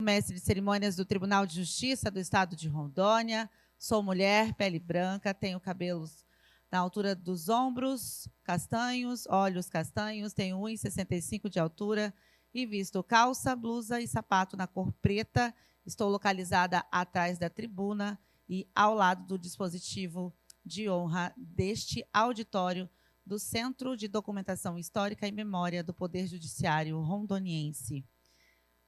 mestre de cerimônias do Tribunal de Justiça do Estado de Rondônia. Sou mulher, pele branca, tenho cabelos na altura dos ombros, castanhos, olhos castanhos, tenho 1,65 de altura e visto calça, blusa e sapato na cor preta. Estou localizada atrás da tribuna e ao lado do dispositivo de honra deste auditório do Centro de Documentação Histórica e Memória do Poder Judiciário Rondoniense.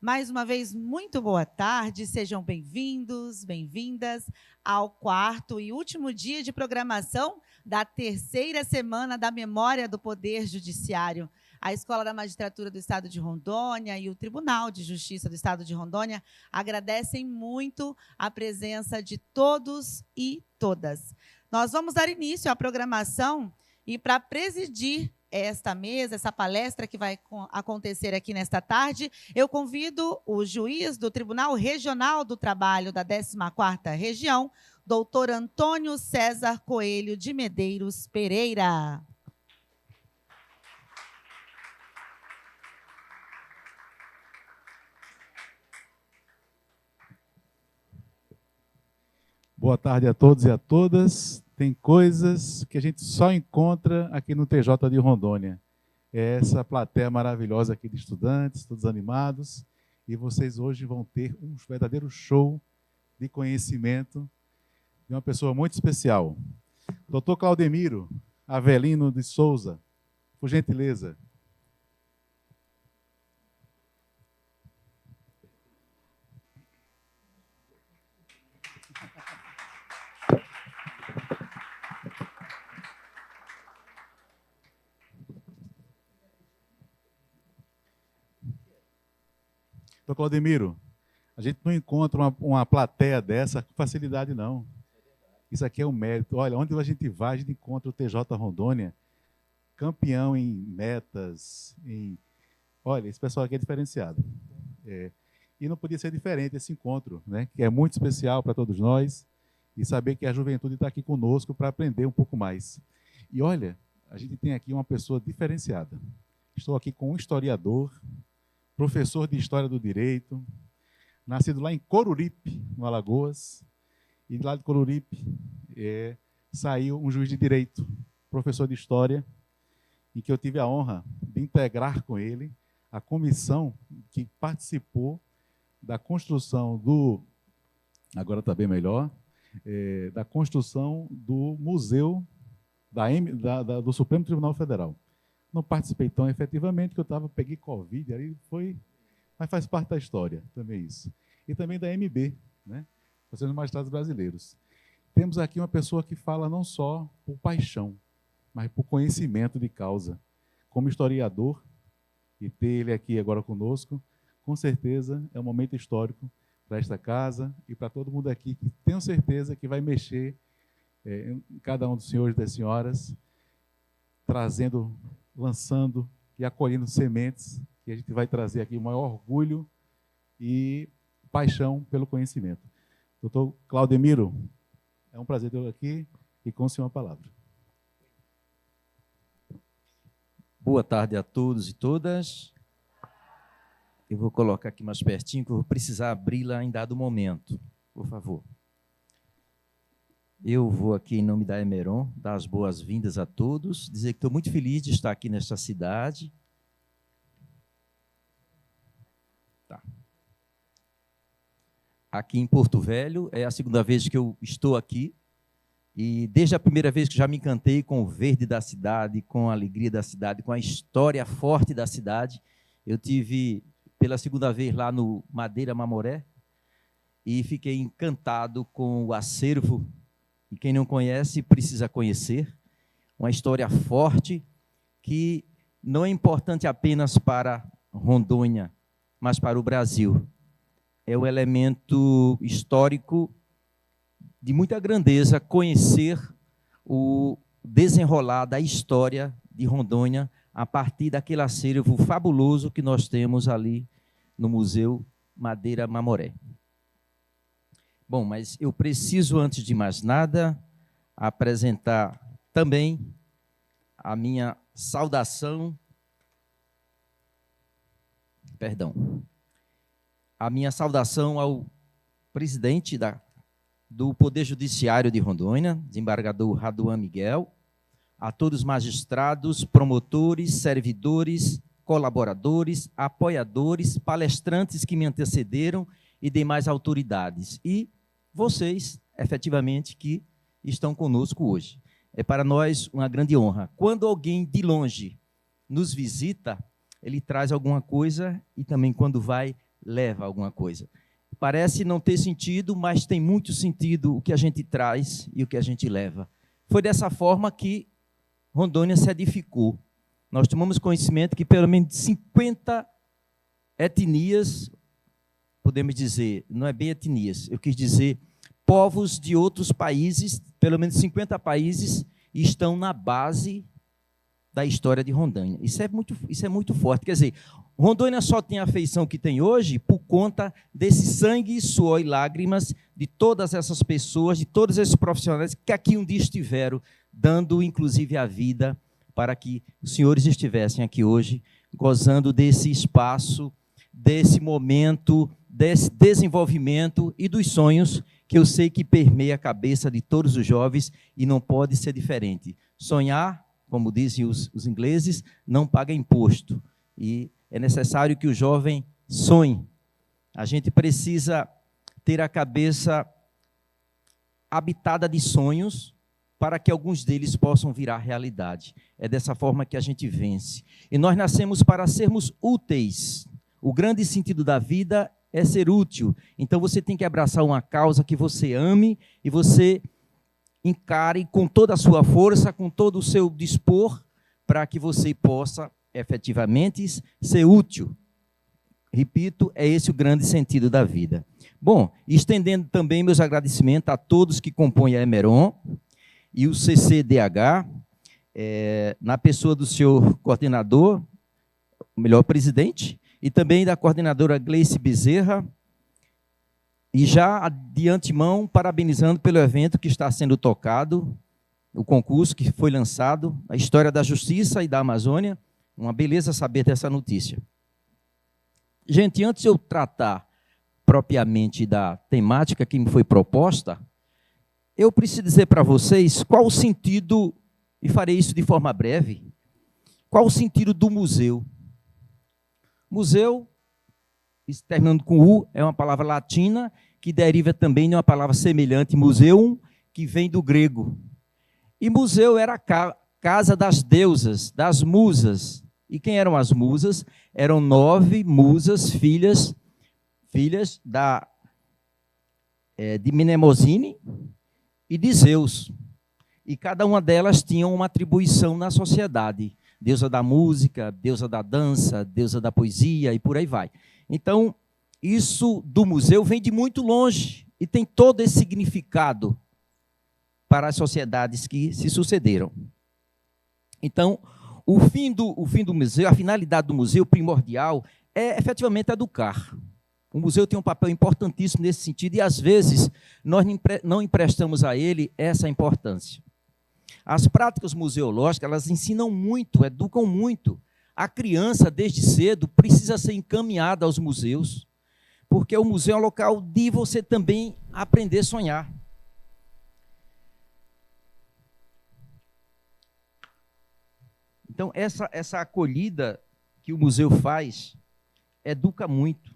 Mais uma vez, muito boa tarde, sejam bem-vindos, bem-vindas ao quarto e último dia de programação da terceira semana da Memória do Poder Judiciário. A Escola da Magistratura do Estado de Rondônia e o Tribunal de Justiça do Estado de Rondônia agradecem muito a presença de todos e todas. Nós vamos dar início à programação e para presidir esta mesa, essa palestra que vai acontecer aqui nesta tarde, eu convido o juiz do Tribunal Regional do Trabalho da 14ª Região, doutor Antônio César Coelho de Medeiros Pereira. Boa tarde a todos e a todas. Tem coisas que a gente só encontra aqui no TJ de Rondônia. É essa plateia maravilhosa aqui de estudantes, todos animados. E vocês hoje vão ter um verdadeiro show de conhecimento de uma pessoa muito especial. Dr. Claudemiro Avelino de Souza, por gentileza. Doutor Claudemiro, a gente não encontra uma plateia dessa com facilidade, não. Isso aqui é um mérito. Olha, onde a gente vai, a gente encontra o TJ Rondônia, campeão em metas. Olha, esse pessoal aqui é diferenciado. E não podia ser diferente esse encontro, né? Que é muito especial para todos nós, e saber que a juventude está aqui conosco para aprender um pouco mais. E olha, a gente tem aqui uma pessoa diferenciada. Estou aqui com um historiador, professor de História do Direito, nascido lá em Coruripe, no Alagoas, e lá de Coruripe saiu um juiz de Direito, professor de História, em que eu tive a honra de integrar com ele a comissão que participou da construção agora está bem melhor, da construção do Museu do Supremo Tribunal Federal. Não participei tão efetivamente, que peguei Covid, aí mas faz parte da história também isso. E também da MB, né? Conselho dos Magistrados Brasileiros. Temos aqui uma pessoa que fala não só por paixão, mas por conhecimento de causa. Como historiador, e ter ele aqui agora conosco, com certeza é um momento histórico para esta casa e para todo mundo aqui, que tenho certeza que vai mexer em cada um dos senhores e das senhoras, lançando e acolhendo sementes, que a gente vai trazer aqui o maior orgulho e paixão pelo conhecimento. Doutor Claudemiro, é um prazer tê-lo aqui e com o senhor a palavra. Boa tarde a todos e todas. Eu vou colocar aqui mais pertinho, que eu vou precisar abri-la em dado momento, por favor. Eu vou aqui, em nome da Emeron, dar as boas-vindas a todos, dizer que estou muito feliz de estar aqui nesta cidade. Tá. Aqui em Porto Velho, é a segunda vez que eu estou aqui, e desde a primeira vez que já me encantei com o verde da cidade, com a alegria da cidade, com a história forte da cidade. Eu tive, pela segunda vez, lá no Madeira Mamoré, e fiquei encantado com o acervo. E quem não conhece, precisa conhecer. Uma história forte que não é importante apenas para Rondônia, mas para o Brasil. É um elemento histórico de muita grandeza conhecer o desenrolar da história de Rondônia a partir daquele acervo fabuloso que nós temos ali no Museu Madeira Mamoré. Bom, mas eu preciso, antes de mais nada, apresentar também a minha saudação, a minha saudação ao presidente do Poder Judiciário de Rondônia, desembargador Raduan Miguel, a todos os magistrados, promotores, servidores, colaboradores, apoiadores, palestrantes que me antecederam e demais autoridades. E vocês, efetivamente, que estão conosco hoje. É para nós uma grande honra. Quando alguém de longe nos visita, ele traz alguma coisa e também, quando vai, leva alguma coisa. Parece não ter sentido, mas tem muito sentido o que a gente traz e o que a gente leva. Foi dessa forma que Rondônia se edificou. Nós tomamos conhecimento que pelo menos 50 etnias, podemos dizer, não é bem etnias, eu quis dizer povos de outros países, pelo menos 50 países, estão na base da história de Rondônia. Isso é muito forte. Quer dizer, Rondônia só tem a feição que tem hoje por conta desse sangue, suor e lágrimas de todas essas pessoas, de todos esses profissionais que aqui um dia estiveram, dando inclusive a vida para que os senhores estivessem aqui hoje, gozando desse espaço, desse momento, desse desenvolvimento e dos sonhos que eu sei que permeia a cabeça de todos os jovens e não pode ser diferente. Sonhar, como dizem os ingleses, não paga imposto. E é necessário que o jovem sonhe. A gente precisa ter a cabeça habitada de sonhos para que alguns deles possam virar realidade. É dessa forma que a gente vence. E nós nascemos para sermos úteis. O grande sentido da vida é ser útil. Então, você tem que abraçar uma causa que você ame e você encare com toda a sua força, com todo o seu dispor, para que você possa, efetivamente, ser útil. Repito, é esse o grande sentido da vida. Bom, estendendo também meus agradecimentos a todos que compõem a Emeron e o CCDH, na pessoa do senhor coordenador, o melhor presidente, e também da coordenadora Gleice Bezerra, e já de antemão parabenizando pelo evento que está sendo tocado, o concurso que foi lançado, a história da justiça e da Amazônia. Uma beleza saber dessa notícia. Gente, antes de eu tratar propriamente da temática que me foi proposta, eu preciso dizer para vocês qual o sentido, e farei isso de forma breve, qual o sentido do museu. Museu, terminando com U, é uma palavra latina que deriva também de uma palavra semelhante, museum, que vem do grego. E museu era a casa das deusas, das musas. E quem eram as musas? Eram 9 musas, filhas de Mnemosine e de Zeus. E cada uma delas tinha uma atribuição na sociedade. Deusa da música, deusa da dança, deusa da poesia e por aí vai. Então, isso do museu vem de muito longe e tem todo esse significado para as sociedades que se sucederam. Então, o fim do museu, a finalidade do museu primordial é efetivamente educar. O museu tem um papel importantíssimo nesse sentido e, às vezes, nós não emprestamos a ele essa importância. As práticas museológicas, elas ensinam muito, educam muito. A criança, desde cedo, precisa ser encaminhada aos museus, porque o museu é um local de você também aprender a sonhar. Então, essa acolhida que o museu faz, educa muito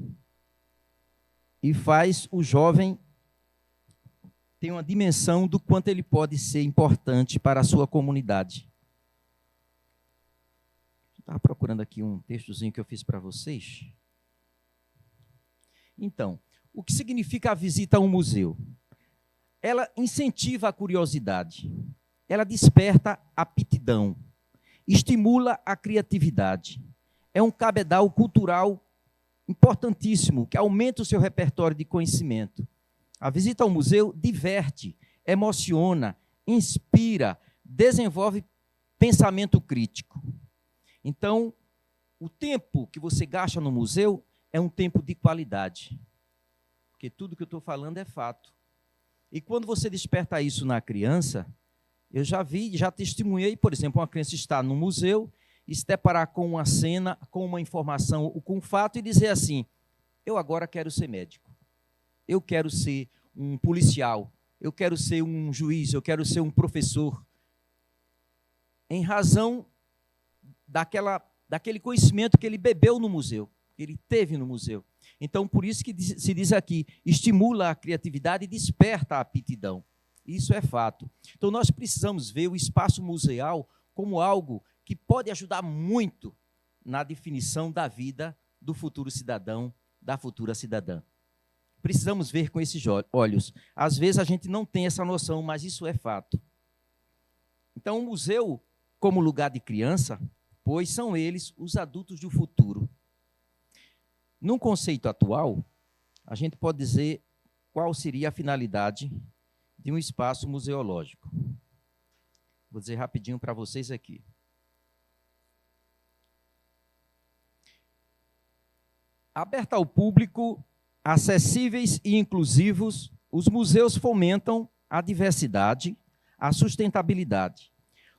e faz o jovem ter uma dimensão do quanto ele pode ser importante para a sua comunidade. Estava procurando aqui um textozinho que eu fiz para vocês. Então, o que significa a visita a um museu? Ela incentiva a curiosidade, ela desperta a aptidão, estimula a criatividade. É um cabedal cultural importantíssimo, que aumenta o seu repertório de conhecimento. A visita ao museu diverte, emociona, inspira, desenvolve pensamento crítico. Então, o tempo que você gasta no museu é um tempo de qualidade, porque tudo que eu estou falando é fato. E quando você desperta isso na criança, eu já vi, já testemunhei, por exemplo, uma criança estar no museu e se deparar com uma cena, com uma informação, com um fato e dizer assim, eu agora quero ser médico, eu quero ser um policial, eu quero ser um juiz, eu quero ser um professor, em razão daquele conhecimento que ele bebeu no museu, que ele teve no museu. Então, por isso que se diz aqui, estimula a criatividade e desperta a aptidão. Isso é fato. Então, nós precisamos ver o espaço museal como algo que pode ajudar muito na definição da vida do futuro cidadão, da futura cidadã. Precisamos ver com esses olhos. Às vezes a gente não tem essa noção, mas isso é fato. Então, o museu, como lugar de criança, pois são eles os adultos do futuro. Num conceito atual, a gente pode dizer qual seria a finalidade de um espaço museológico. Vou dizer rapidinho para vocês aqui. Aberta ao público, acessíveis e inclusivos, os museus fomentam a diversidade, a sustentabilidade.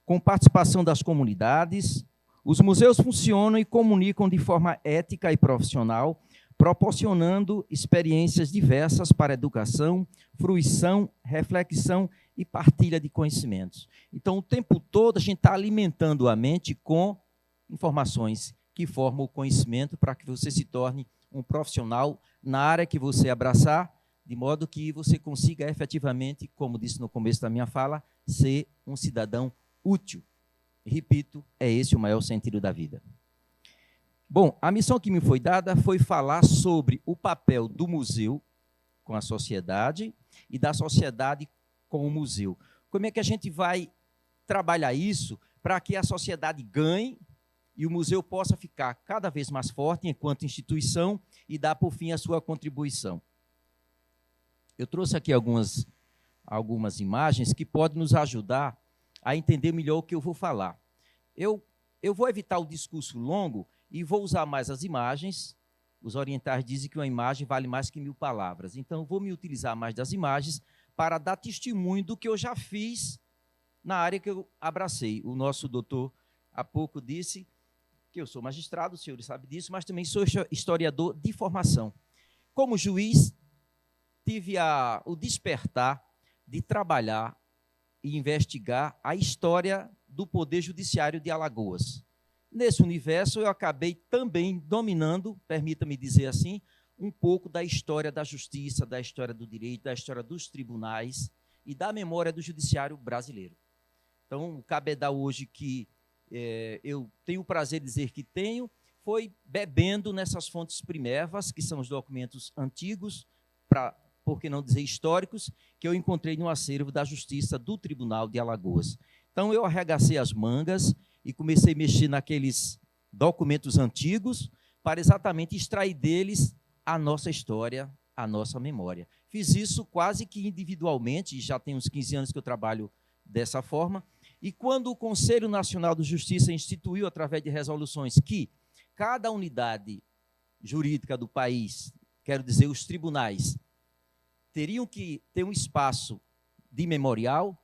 Com participação das comunidades, os museus funcionam e comunicam de forma ética e profissional, proporcionando experiências diversas para educação, fruição, reflexão e partilha de conhecimentos. Então, o tempo todo, a gente está alimentando a mente com informações que formam o conhecimento para que você se torne um profissional na área que você abraçar, de modo que você consiga efetivamente, como disse no começo da minha fala, ser um cidadão útil. Repito, é esse o maior sentido da vida. Bom, a missão que me foi dada foi falar sobre o papel do museu com a sociedade e da sociedade com o museu. Como é que a gente vai trabalhar isso para que a sociedade ganhe e o museu possa ficar cada vez mais forte enquanto instituição e dar, por fim, a sua contribuição. Eu trouxe aqui algumas imagens que podem nos ajudar a entender melhor o que eu vou falar. Eu vou evitar o discurso longo e vou usar mais as imagens. Os orientais dizem que uma imagem vale mais que 1000 palavras. Então, eu vou me utilizar mais das imagens para dar testemunho do que eu já fiz na área que eu abracei. O nosso doutor, há pouco, disse que eu sou magistrado, o senhor sabe disso, mas também sou historiador de formação. Como juiz, tive o despertar de trabalhar e investigar a história do Poder Judiciário de Alagoas. Nesse universo, eu acabei também dominando, permita-me dizer assim, um pouco da história da justiça, da história do direito, da história dos tribunais e da memória do judiciário brasileiro. Então, o cabedal hoje que eu tenho o prazer de dizer que tenho, foi bebendo nessas fontes primevas, que são os documentos antigos, por que não dizer históricos, que eu encontrei no acervo da Justiça do Tribunal de Alagoas. Então, eu arregacei as mangas e comecei a mexer naqueles documentos antigos para exatamente extrair deles a nossa história, a nossa memória. Fiz isso quase que individualmente, já tem uns 15 anos que eu trabalho dessa forma, e quando o Conselho Nacional de Justiça instituiu, através de resoluções, que cada unidade jurídica do país, quero dizer, os tribunais, teriam que ter um espaço de memorial,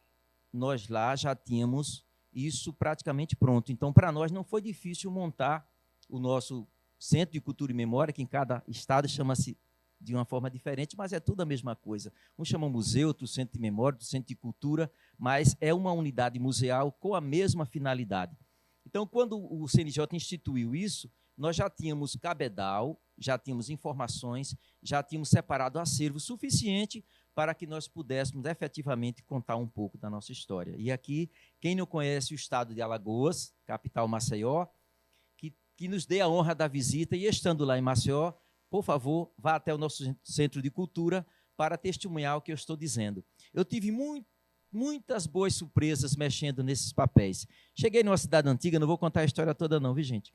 nós lá já tínhamos isso praticamente pronto. Então, para nós não foi difícil montar o nosso Centro de Cultura e Memória, que em cada estado chama-se de uma forma diferente, mas é tudo a mesma coisa. Um chama museu, outro Centro de Memória, outro Centro de Cultura, mas é uma unidade museal com a mesma finalidade. Então, quando o CNJ instituiu isso, nós já tínhamos cabedal, já tínhamos informações, já tínhamos separado acervo suficiente para que nós pudéssemos efetivamente contar um pouco da nossa história. E aqui, quem não conhece o estado de Alagoas, capital Maceió, que nos dê a honra da visita, e estando lá em Maceió, por favor, vá até o nosso Centro de Cultura para testemunhar o que eu estou dizendo. Eu tive muitas boas surpresas mexendo nesses papéis. Cheguei numa cidade antiga, não vou contar a história toda não, viu, gente?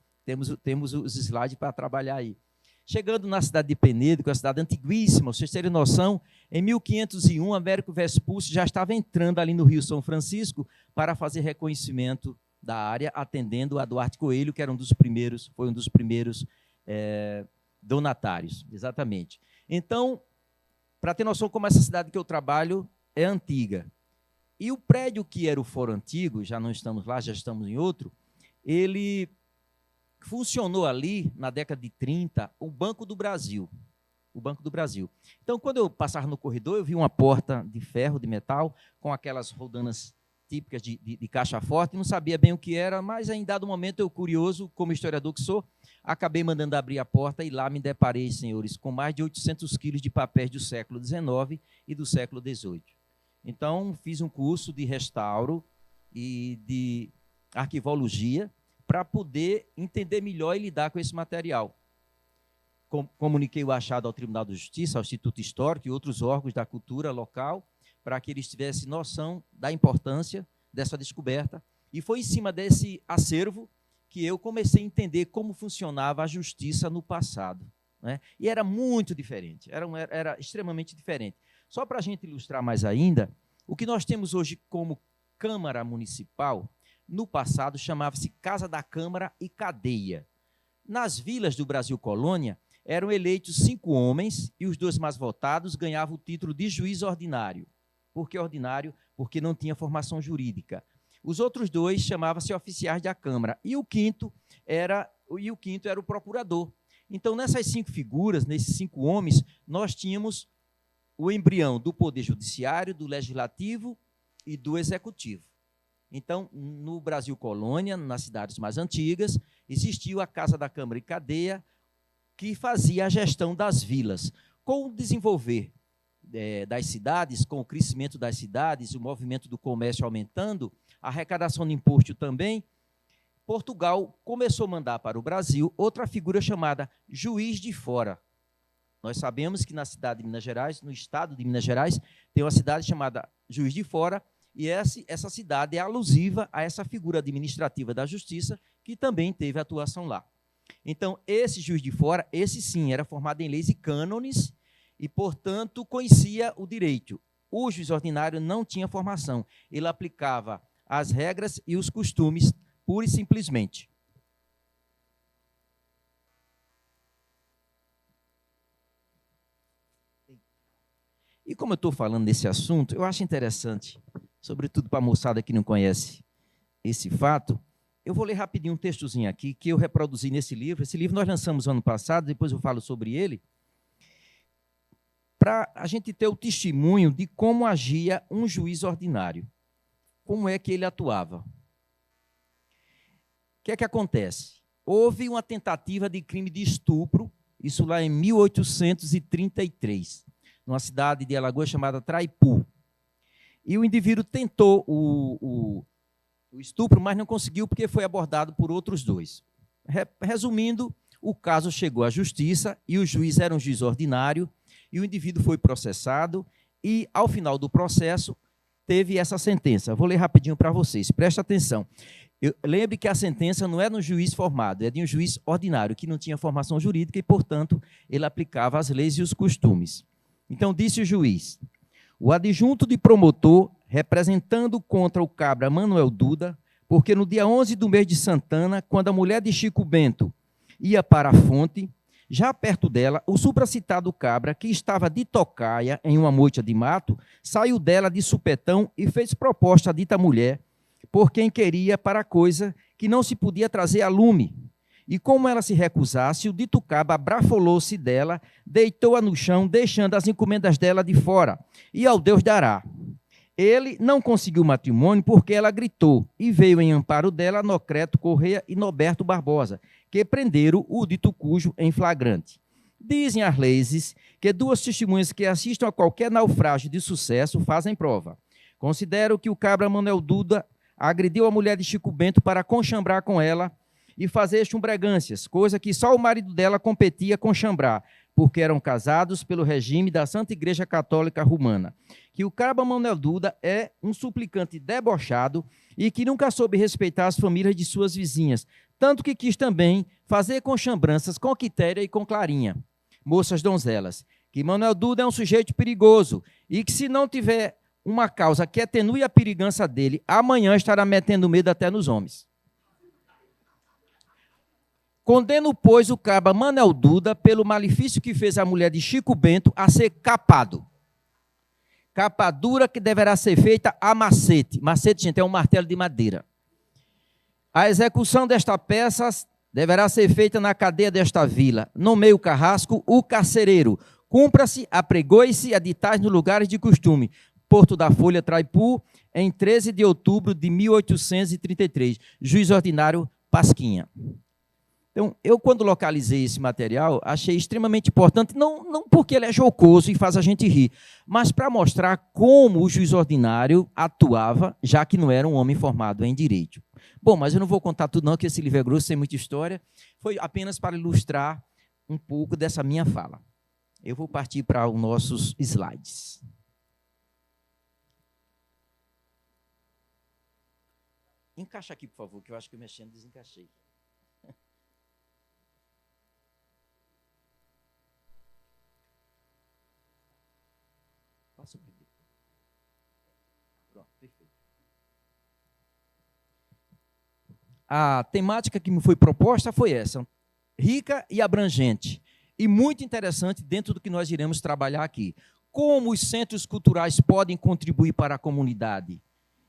Temos os slides para trabalhar aí. Chegando na cidade de Penedo, que é uma cidade antiguíssima, vocês terem noção, em 1501, Américo Vespucci já estava entrando ali no Rio São Francisco para fazer reconhecimento da área, atendendo a Duarte Coelho, que era foi um dos primeiros donatários, exatamente. Então, para ter noção como essa cidade que eu trabalho é antiga. E o prédio que era o Fórum Antigo, já não estamos lá, já estamos em outro, ele funcionou ali, na década de 30, o Banco do Brasil. o Banco do Brasil. Então, quando eu passava no corredor, eu vi uma porta de ferro, de metal, com aquelas roldanas típicas de caixa forte, não sabia bem o que era, mas em dado momento, eu, curioso, como historiador que sou, acabei mandando abrir a porta e lá me deparei, senhores, com mais de 800 quilos de papéis do século XIX e do século XVIII. Então, fiz um curso de restauro e de arquivologia para poder entender melhor e lidar com esse material. Comuniquei o achado ao Tribunal de Justiça, ao Instituto Histórico e outros órgãos da cultura local, para que eles tivessem noção da importância dessa descoberta. E foi em cima desse acervo que eu comecei a entender como funcionava a justiça no passado, né? E era muito diferente, era extremamente diferente. Só para a gente ilustrar mais ainda, o que nós temos hoje como Câmara Municipal, no passado chamava-se Casa da Câmara e Cadeia. Nas vilas do Brasil Colônia, eram eleitos 5 homens e os 2 mais votados ganhavam o título de juiz ordinário. Por que ordinário? Porque não tinha formação jurídica. Os outros 2 chamavam-se oficiais da Câmara e o quinto era o procurador. Então, nessas 5 figuras, nesses 5 homens, nós tínhamos o embrião do Poder Judiciário, do Legislativo e do Executivo. Então, no Brasil Colônia, nas cidades mais antigas, existiu a Casa da Câmara e Cadeia, que fazia a gestão das vilas. Com o desenvolver das cidades, com o crescimento das cidades, o movimento do comércio aumentando, a arrecadação de imposto também, Portugal começou a mandar para o Brasil outra figura chamada juiz de fora. Nós sabemos que na cidade de Minas Gerais, no estado de Minas Gerais, tem uma cidade chamada Juiz de Fora, e essa cidade é alusiva a essa figura administrativa da justiça, que também teve atuação lá. Então, esse juiz de fora, esse sim, era formado em leis e cânones, e, portanto, conhecia o direito. O juiz ordinário não tinha formação, ele aplicava as regras e os costumes, pura e simplesmente. E como eu estou falando desse assunto, eu acho interessante, sobretudo para a moçada que não conhece esse fato, eu vou ler rapidinho um textozinho aqui, que eu reproduzi nesse livro. Esse livro nós lançamos ano passado, depois eu falo sobre ele, para a gente ter o testemunho de como agia um juiz ordinário, como é que ele atuava. O que é que acontece? Houve uma tentativa de crime de estupro, isso lá em 1833, numa cidade de Alagoas chamada Traipu. E o indivíduo tentou o estupro, mas não conseguiu porque foi abordado por outros 2. Resumindo, o caso chegou à justiça e o juiz era um juiz ordinário e o indivíduo foi processado e, ao final do processo, teve essa sentença. Vou ler rapidinho para vocês, presta atenção. Lembre que a sentença não é de um juiz formado, é de um juiz ordinário, que não tinha formação jurídica e, portanto, ele aplicava as leis e os costumes. Então, disse o juiz: o adjunto de promotor, representando contra o cabra Manuel Duda, porque no dia 11 do mês de Santana, quando a mulher de Chico Bento ia para a fonte, já perto dela, o supracitado cabra, que estava de tocaia em uma moita de mato, saiu dela de supetão e fez proposta à dita mulher, por quem queria para coisa que não se podia trazer a lume. E como ela se recusasse, o dito cabra abrafolou-se dela, deitou-a no chão, deixando as encomendas dela de fora, e ao Deus dará. Ele não conseguiu matrimônio porque ela gritou, e veio em amparo dela Nocreto Correia e Noberto Barbosa, que prenderam o dito cujo em flagrante. Dizem as leis que 2 testemunhas que assistam a qualquer naufrágio de sucesso fazem prova. Considero que o cabra Manuel Duda agrediu a mulher de Chico Bento para conchambrar com ela e fazer chumbregâncias, coisa que só o marido dela competia com chambrar, porque eram casados pelo regime da Santa Igreja Católica Romana. Que o cabra Manuel Duda é um suplicante debochado e que nunca soube respeitar as famílias de suas vizinhas, tanto que quis também fazer conchambranças com Quitéria e com Clarinha, moças donzelas. Que Manuel Duda é um sujeito perigoso e que, se não tiver uma causa que atenue a perigança dele, amanhã estará metendo medo até nos homens. Condeno, pois, o cabra Manuel Duda pelo malefício que fez a mulher de Chico Bento a ser capado. Capadura que deverá ser feita a macete. Macete, gente, é um martelo de madeira. A execução desta peça deverá ser feita na cadeia desta vila. No meio carrasco, o carcereiro, Cumpra-se, apregoe-se a ditais nos lugares de costume. Porto da Folha, Traipu, em 13 de outubro de 1833. Juiz ordinário Pasquinha. Então, eu, quando localizei esse material, achei extremamente importante, não porque ele é jocoso e faz a gente rir, mas para mostrar como o juiz ordinário atuava, já que não era um homem formado em direito. Bom, mas eu não vou contar tudo não, que esse livro é grosso, tem muita história. Foi apenas para ilustrar um pouco dessa minha fala. Eu vou partir para os nossos slides. Encaixa aqui, por favor, que eu acho que eu mexendo desencaixei. Passa o primeiro. Pronto, perfeito. A temática que me foi proposta foi essa, rica e abrangente, e muito interessante dentro do que nós iremos trabalhar aqui. Como os centros culturais podem contribuir para a comunidade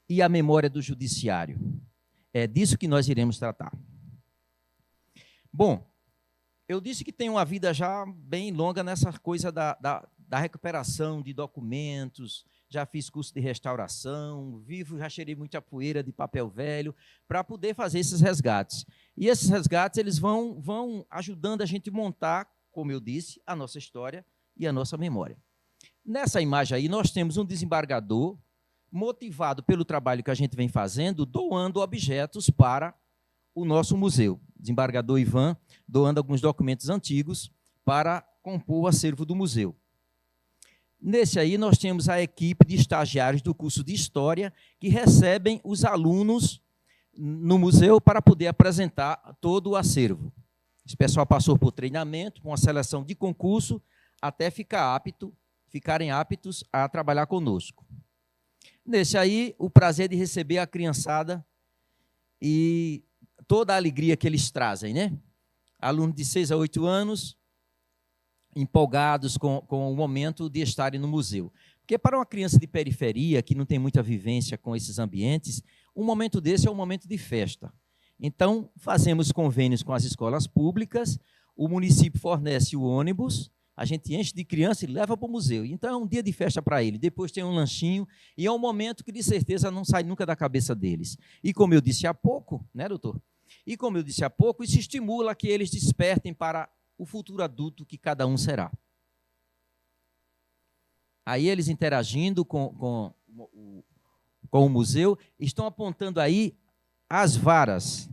e a memória do judiciário. É disso que nós iremos tratar. Bom, eu disse que tenho uma vida já bem longa nessa coisa da recuperação de documentos, já fiz curso de restauração, já cheirei muita poeira de papel velho, para poder fazer esses resgates. E esses resgates eles vão ajudando a gente a montar, como eu disse, a nossa história e a nossa memória. Nessa imagem aí, nós temos um desembargador motivado pelo trabalho que a gente vem fazendo, doando objetos para o nosso museu. Desembargador Ivan doando alguns documentos antigos para compor o acervo do museu. Nesse aí, nós temos a equipe de estagiários do curso de História que recebem os alunos no museu para poder apresentar todo o acervo. Esse pessoal passou por treinamento, com uma seleção de concurso, até ficarem aptos a trabalhar conosco. Nesse aí, o prazer de receber a criançada e toda a alegria que eles trazem, né? Alunos de 6 a 8 anos, empolgados com o momento de estarem no museu. Porque para uma criança de periferia, que não tem muita vivência com esses ambientes, um momento desse é um momento de festa. Então, fazemos convênios com as escolas públicas, o município fornece o ônibus, a gente enche de criança e leva para o museu. Então, é um dia de festa para ele. Depois tem um lanchinho, e é um momento que, de certeza, não sai nunca da cabeça deles. E como eu disse há pouco, né, doutor? E como eu disse há pouco, isso estimula que eles despertem para o futuro adulto que cada um será. Aí eles interagindo com o museu, estão apontando aí as varas.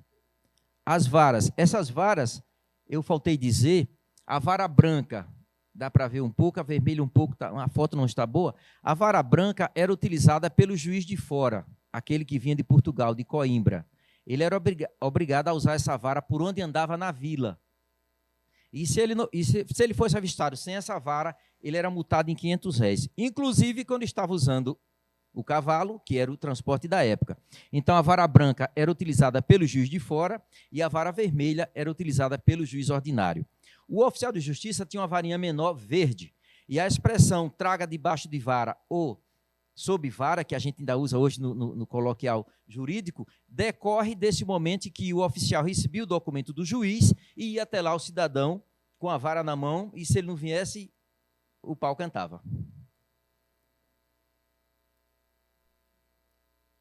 As varas. Essas varas, eu faltei dizer, a vara branca, dá para ver um pouco, a vermelha um pouco, a foto não está boa. A vara branca era utilizada pelo juiz de fora, aquele que vinha de Portugal, de Coimbra. Ele era obrigado a usar essa vara por onde andava na vila. E se ele fosse avistado sem essa vara, ele era multado em R$500. Inclusive, quando estava usando o cavalo, que era o transporte da época. Então, a vara branca era utilizada pelo juiz de fora e a vara vermelha era utilizada pelo juiz ordinário. O oficial de justiça tinha uma varinha menor, verde. E a expressão traga debaixo de vara ou sob vara, que a gente ainda usa hoje no coloquial jurídico, decorre desse momento em que o oficial recebia o documento do juiz e ia até lá o cidadão com a vara na mão, e se ele não viesse, o pau cantava.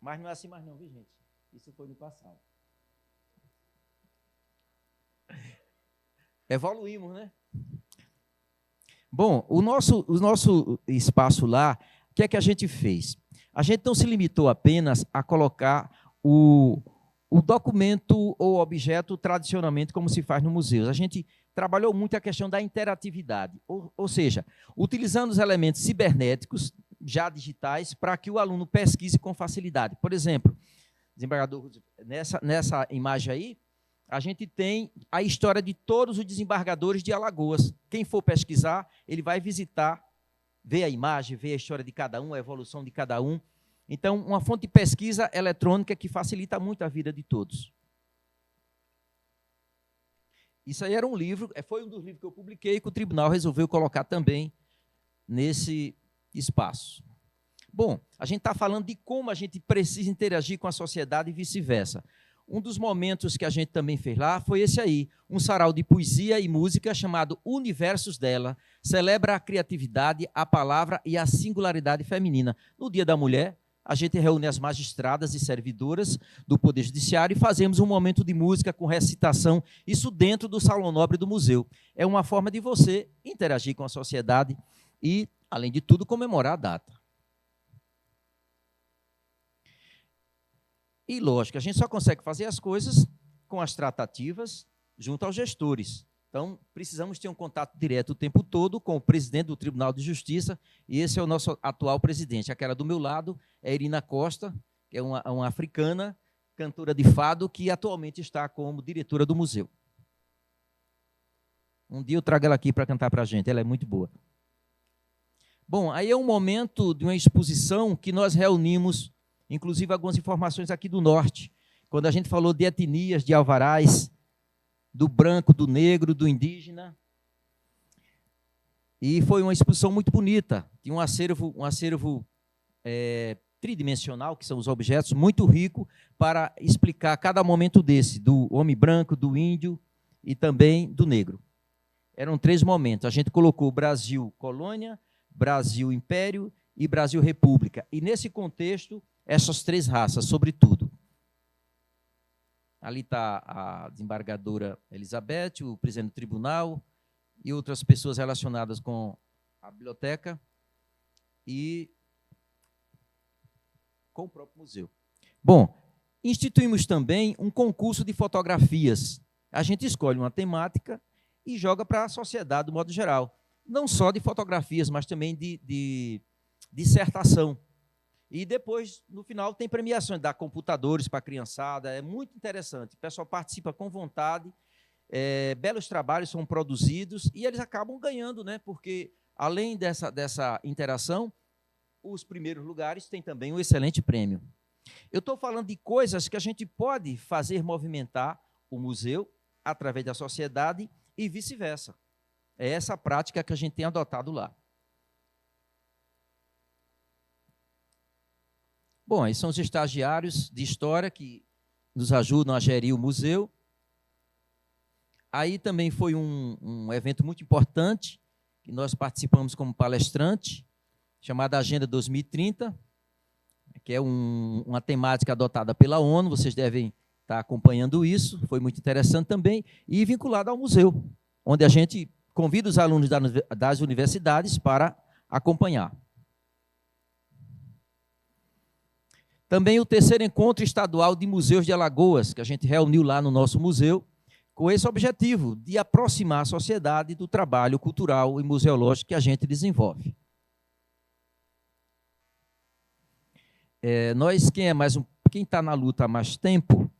Mas não é assim mais não, viu, gente? Isso foi no passado. Evoluímos, né? Bom, o nosso espaço lá, o que é que a gente fez? A gente não se limitou apenas a colocar o documento ou objeto tradicionalmente como se faz no museu. A gente trabalhou muito a questão da interatividade, ou seja, utilizando os elementos cibernéticos, já digitais, para que o aluno pesquise com facilidade. Por exemplo, desembargador, nessa imagem aí, a gente tem a história de todos os desembargadores de Alagoas. Quem for pesquisar, ele vai visitar, ver a imagem, ver a história de cada um, a evolução de cada um. Então, uma fonte de pesquisa eletrônica que facilita muito a vida de todos. Isso aí era um livro, foi um dos livros que eu publiquei, que o tribunal resolveu colocar também nesse espaço. Bom, a gente está falando de como a gente precisa interagir com a sociedade e vice-versa. um dos momentos que a gente também fez lá foi esse aí, um sarau de poesia e música chamado Universos dela, celebra a criatividade, a palavra e a singularidade feminina. No Dia da Mulher, a gente reúne as magistradas e servidoras do Poder Judiciário e fazemos um momento de música com recitação, isso dentro do Salão Nobre do Museu. É uma forma de você interagir com a sociedade e, além de tudo, comemorar a data. E, lógico, a gente só consegue fazer as coisas com as tratativas junto aos gestores. Então, precisamos ter um contato direto o tempo todo com o presidente do Tribunal de Justiça, e esse é o nosso atual presidente. Aquela do meu lado é Irina Costa, que é uma africana, cantora de fado, que atualmente está como diretora do museu. Um dia eu trago ela aqui para cantar para a gente, ela é muito boa. Bom, aí é um momento de uma exposição que nós reunimos, inclusive algumas informações aqui do norte, quando a gente falou de etnias, de alvarás, do branco, do negro, do indígena. E foi uma exposição muito bonita. Tinha um acervo tridimensional, que são os objetos, muito rico para explicar cada momento desse, do homem branco, do índio e também do negro. Eram 3 momentos. A gente colocou Brasil colônia, Brasil império e Brasil república. E, nesse contexto, essas 3 raças, sobretudo. Ali está a desembargadora Elizabeth, o presidente do tribunal e outras pessoas relacionadas com a biblioteca e com o próprio museu. Bom, instituímos também um concurso de fotografias. A gente escolhe uma temática e joga para a sociedade, do modo geral. Não só de fotografias, mas também de dissertação. E depois, no final, tem premiações, dá computadores para a criançada, é muito interessante. O pessoal participa com vontade, belos trabalhos são produzidos e eles acabam ganhando, né? Porque, além dessa interação, os primeiros lugares têm também um excelente prêmio. Eu estou falando de coisas que a gente pode fazer movimentar o museu através da sociedade e vice-versa. É essa prática que a gente tem adotado lá. Bom, aí são os estagiários de história que nos ajudam a gerir o museu. Aí também foi um evento muito importante, que nós participamos como palestrante, chamada Agenda 2030, que é uma temática adotada pela ONU, vocês devem estar acompanhando isso, foi muito interessante também, e vinculada ao museu, onde a gente convida os alunos das universidades para acompanhar. Também o 3º Encontro Estadual de Museus de Alagoas, que a gente reuniu lá no nosso museu, com esse objetivo de aproximar a sociedade do trabalho cultural e museológico que a gente desenvolve. Quem está na luta há mais tempo,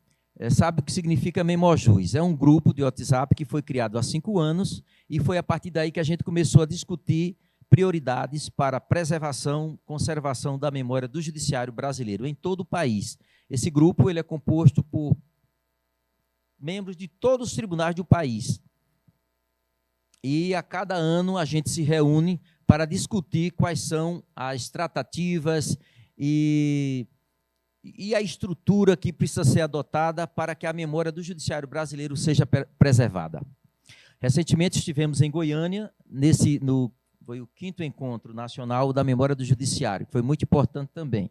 sabe o que significa Memojus. É um grupo de WhatsApp que foi criado há 5 anos e foi a partir daí que a gente começou a discutir prioridades para a preservação, conservação da memória do judiciário brasileiro em todo o país. Esse grupo ele é composto por membros de todos os tribunais do país. E a cada ano a gente se reúne para discutir quais são as tratativas e a estrutura que precisa ser adotada para que a memória do judiciário brasileiro seja preservada. Recentemente estivemos em Goiânia, foi o 5º Encontro Nacional da Memória do Judiciário, que foi muito importante também.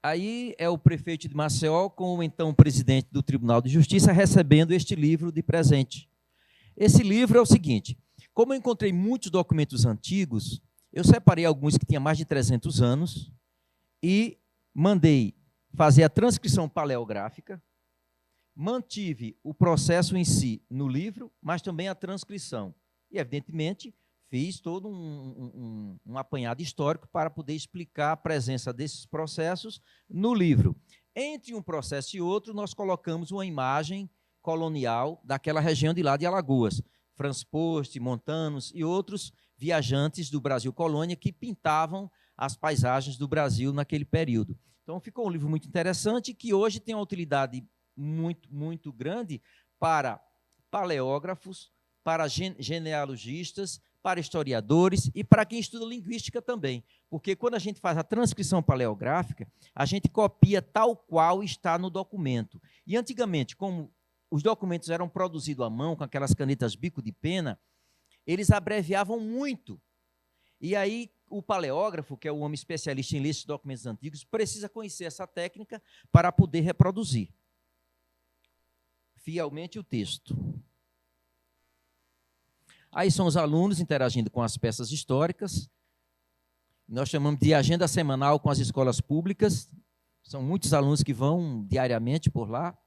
Aí é o prefeito de Maceió com o então presidente do Tribunal de Justiça recebendo este livro de presente. Esse livro é o seguinte, como eu encontrei muitos documentos antigos, eu separei alguns que tinham mais de 300 anos e mandei fazer a transcrição paleográfica, mantive o processo em si no livro, mas também a transcrição. E, evidentemente, fiz todo um apanhado histórico para poder explicar a presença desses processos no livro. Entre um processo e outro, nós colocamos uma imagem colonial daquela região de lá de Alagoas. Franz Post, Montanos e outros viajantes do Brasil Colônia que pintavam as paisagens do Brasil naquele período. Então, ficou um livro muito interessante que hoje tem uma utilidade muito, muito grande para paleógrafos, para genealogistas, para historiadores e para quem estuda linguística também. Porque quando a gente faz a transcrição paleográfica, a gente copia tal qual está no documento. E antigamente, como os documentos eram produzidos à mão, com aquelas canetas bico de pena, eles abreviavam muito. E aí o paleógrafo, que é o homem especialista em ler esses documentos antigos, precisa conhecer essa técnica para poder reproduzir fielmente o texto. Aí são os alunos interagindo com as peças históricas. Nós chamamos de agenda semanal com as escolas públicas. São muitos alunos que vão diariamente por lá.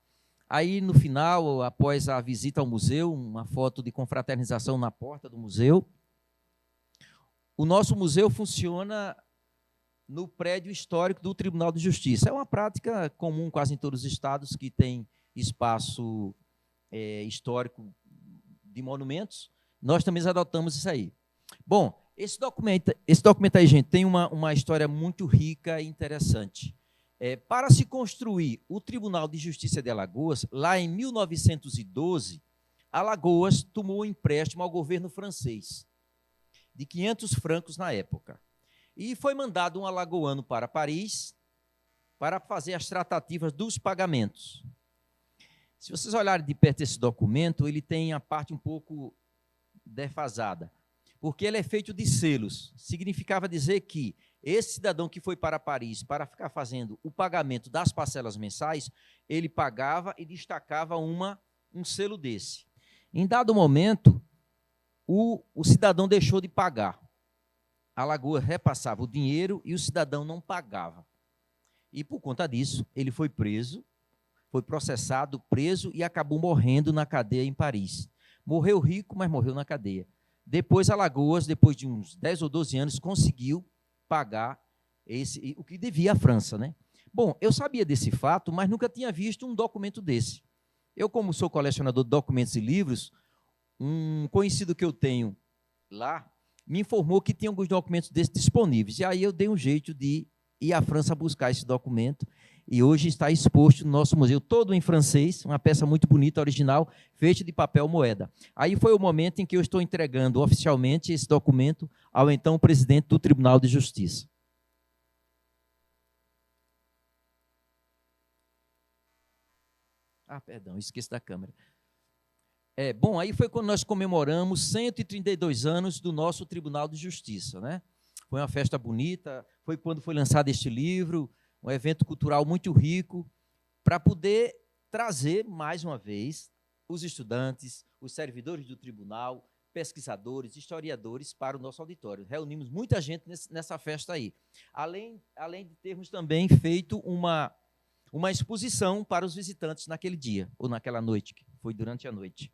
Aí, no final, após a visita ao museu, uma foto de confraternização na porta do museu. O nosso museu funciona no prédio histórico do Tribunal de Justiça. É uma prática comum quase em todos os estados que tem espaço histórico de monumentos. Nós também adotamos isso aí. Bom, esse documento aí, gente, tem uma história muito rica e interessante. Para se construir o Tribunal de Justiça de Alagoas, lá em 1912, Alagoas tomou um empréstimo ao governo francês, de 500 francos na época. E foi mandado um alagoano para Paris para fazer as tratativas dos pagamentos. Se vocês olharem de perto esse documento, ele tem a parte um pouco defasada, porque ele é feito de selos. Significava dizer que esse cidadão que foi para Paris para ficar fazendo o pagamento das parcelas mensais, ele pagava e destacava um selo desse. Em dado momento, o cidadão deixou de pagar. A Alagoas repassava o dinheiro e o cidadão não pagava. E, por conta disso, ele foi preso, foi processado, preso e acabou morrendo na cadeia em Paris. Morreu rico, mas morreu na cadeia. Depois, Alagoas, depois de uns 10 ou 12 anos, conseguiu pagar o que devia à França, né? Bom, eu sabia desse fato, mas nunca tinha visto um documento desse. Eu, como sou colecionador de documentos e livros, um conhecido que eu tenho lá me informou que tinha alguns documentos desses disponíveis. E aí eu dei um jeito de ir à França buscar esse documento. E hoje está exposto no nosso museu, todo em francês, uma peça muito bonita, original, feita de papel moeda. Aí foi o momento em que eu estou entregando oficialmente esse documento ao então presidente do Tribunal de Justiça. Perdão, esqueci da câmera. Bom, aí foi quando nós comemoramos 132 anos do nosso Tribunal de Justiça, né? Foi uma festa bonita, foi quando foi lançado este livro, um evento cultural muito rico, para poder trazer, mais uma vez, os estudantes, os servidores do tribunal, pesquisadores, historiadores para o nosso auditório. Reunimos muita gente nessa festa aí. Além de termos também feito uma exposição para os visitantes naquele dia, ou naquela noite, que foi durante a noite.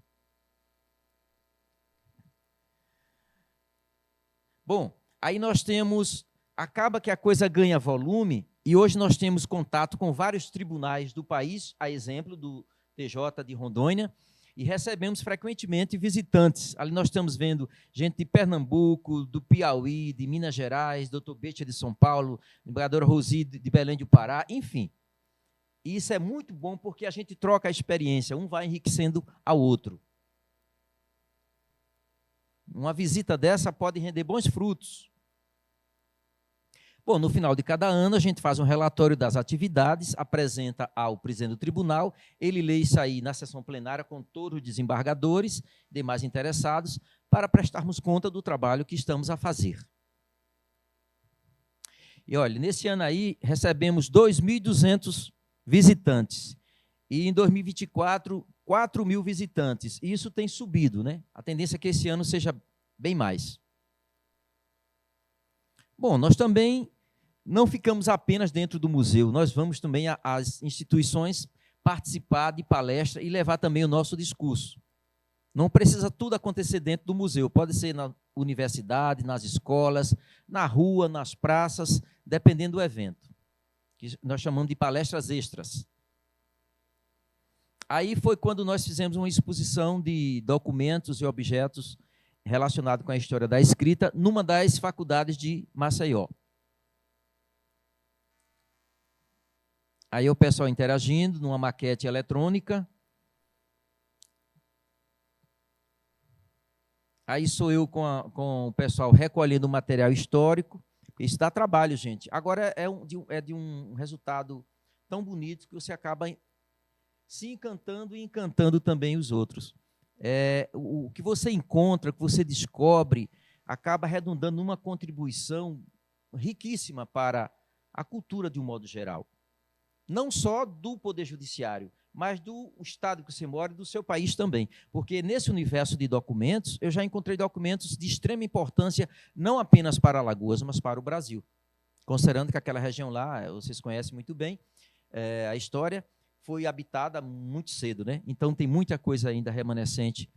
Bom, aí nós temos, acaba que a coisa ganha volume, e hoje nós temos contato com vários tribunais do país, a exemplo do TJ de Rondônia, e recebemos frequentemente visitantes. Ali nós estamos vendo gente de Pernambuco, do Piauí, de Minas Gerais, doutor Betia de São Paulo, embaixadora Rosi de Belém do Pará, enfim. E isso é muito bom porque a gente troca a experiência, um vai enriquecendo ao outro. Uma visita dessa pode render bons frutos. Bom, no final de cada ano, a gente faz um relatório das atividades, apresenta ao presidente do tribunal, ele lê isso aí na sessão plenária com todos os desembargadores, demais interessados, para prestarmos conta do trabalho que estamos a fazer. E, olha, nesse ano aí, recebemos 2.200 visitantes, e em 2024, 4.000 visitantes, e isso tem subido, né? A tendência é que esse ano seja bem mais. Bom, nós também não ficamos apenas dentro do museu, nós vamos também às instituições participar de palestra e levar também o nosso discurso. Não precisa tudo acontecer dentro do museu, pode ser na universidade, nas escolas, na rua, nas praças, dependendo do evento, que nós chamamos de palestras extras. Aí foi quando nós fizemos uma exposição de documentos e objetos relacionados com a história da escrita numa das faculdades de Maceió. Aí o pessoal interagindo numa maquete eletrônica. Aí sou eu com o pessoal recolhendo o material histórico. Isso dá trabalho, gente. Agora é de um resultado tão bonito que você acaba se encantando e encantando também os outros. O que você encontra, o que você descobre, acaba redundando numa contribuição riquíssima para a cultura de um modo geral. Não só do Poder Judiciário, mas do estado que você mora e do seu país também. Porque nesse universo de documentos, eu já encontrei documentos de extrema importância, não apenas para Alagoas, mas para o Brasil. Considerando que aquela região lá, vocês conhecem muito bem, a história foi habitada muito cedo, né? Então tem muita coisa ainda remanescente.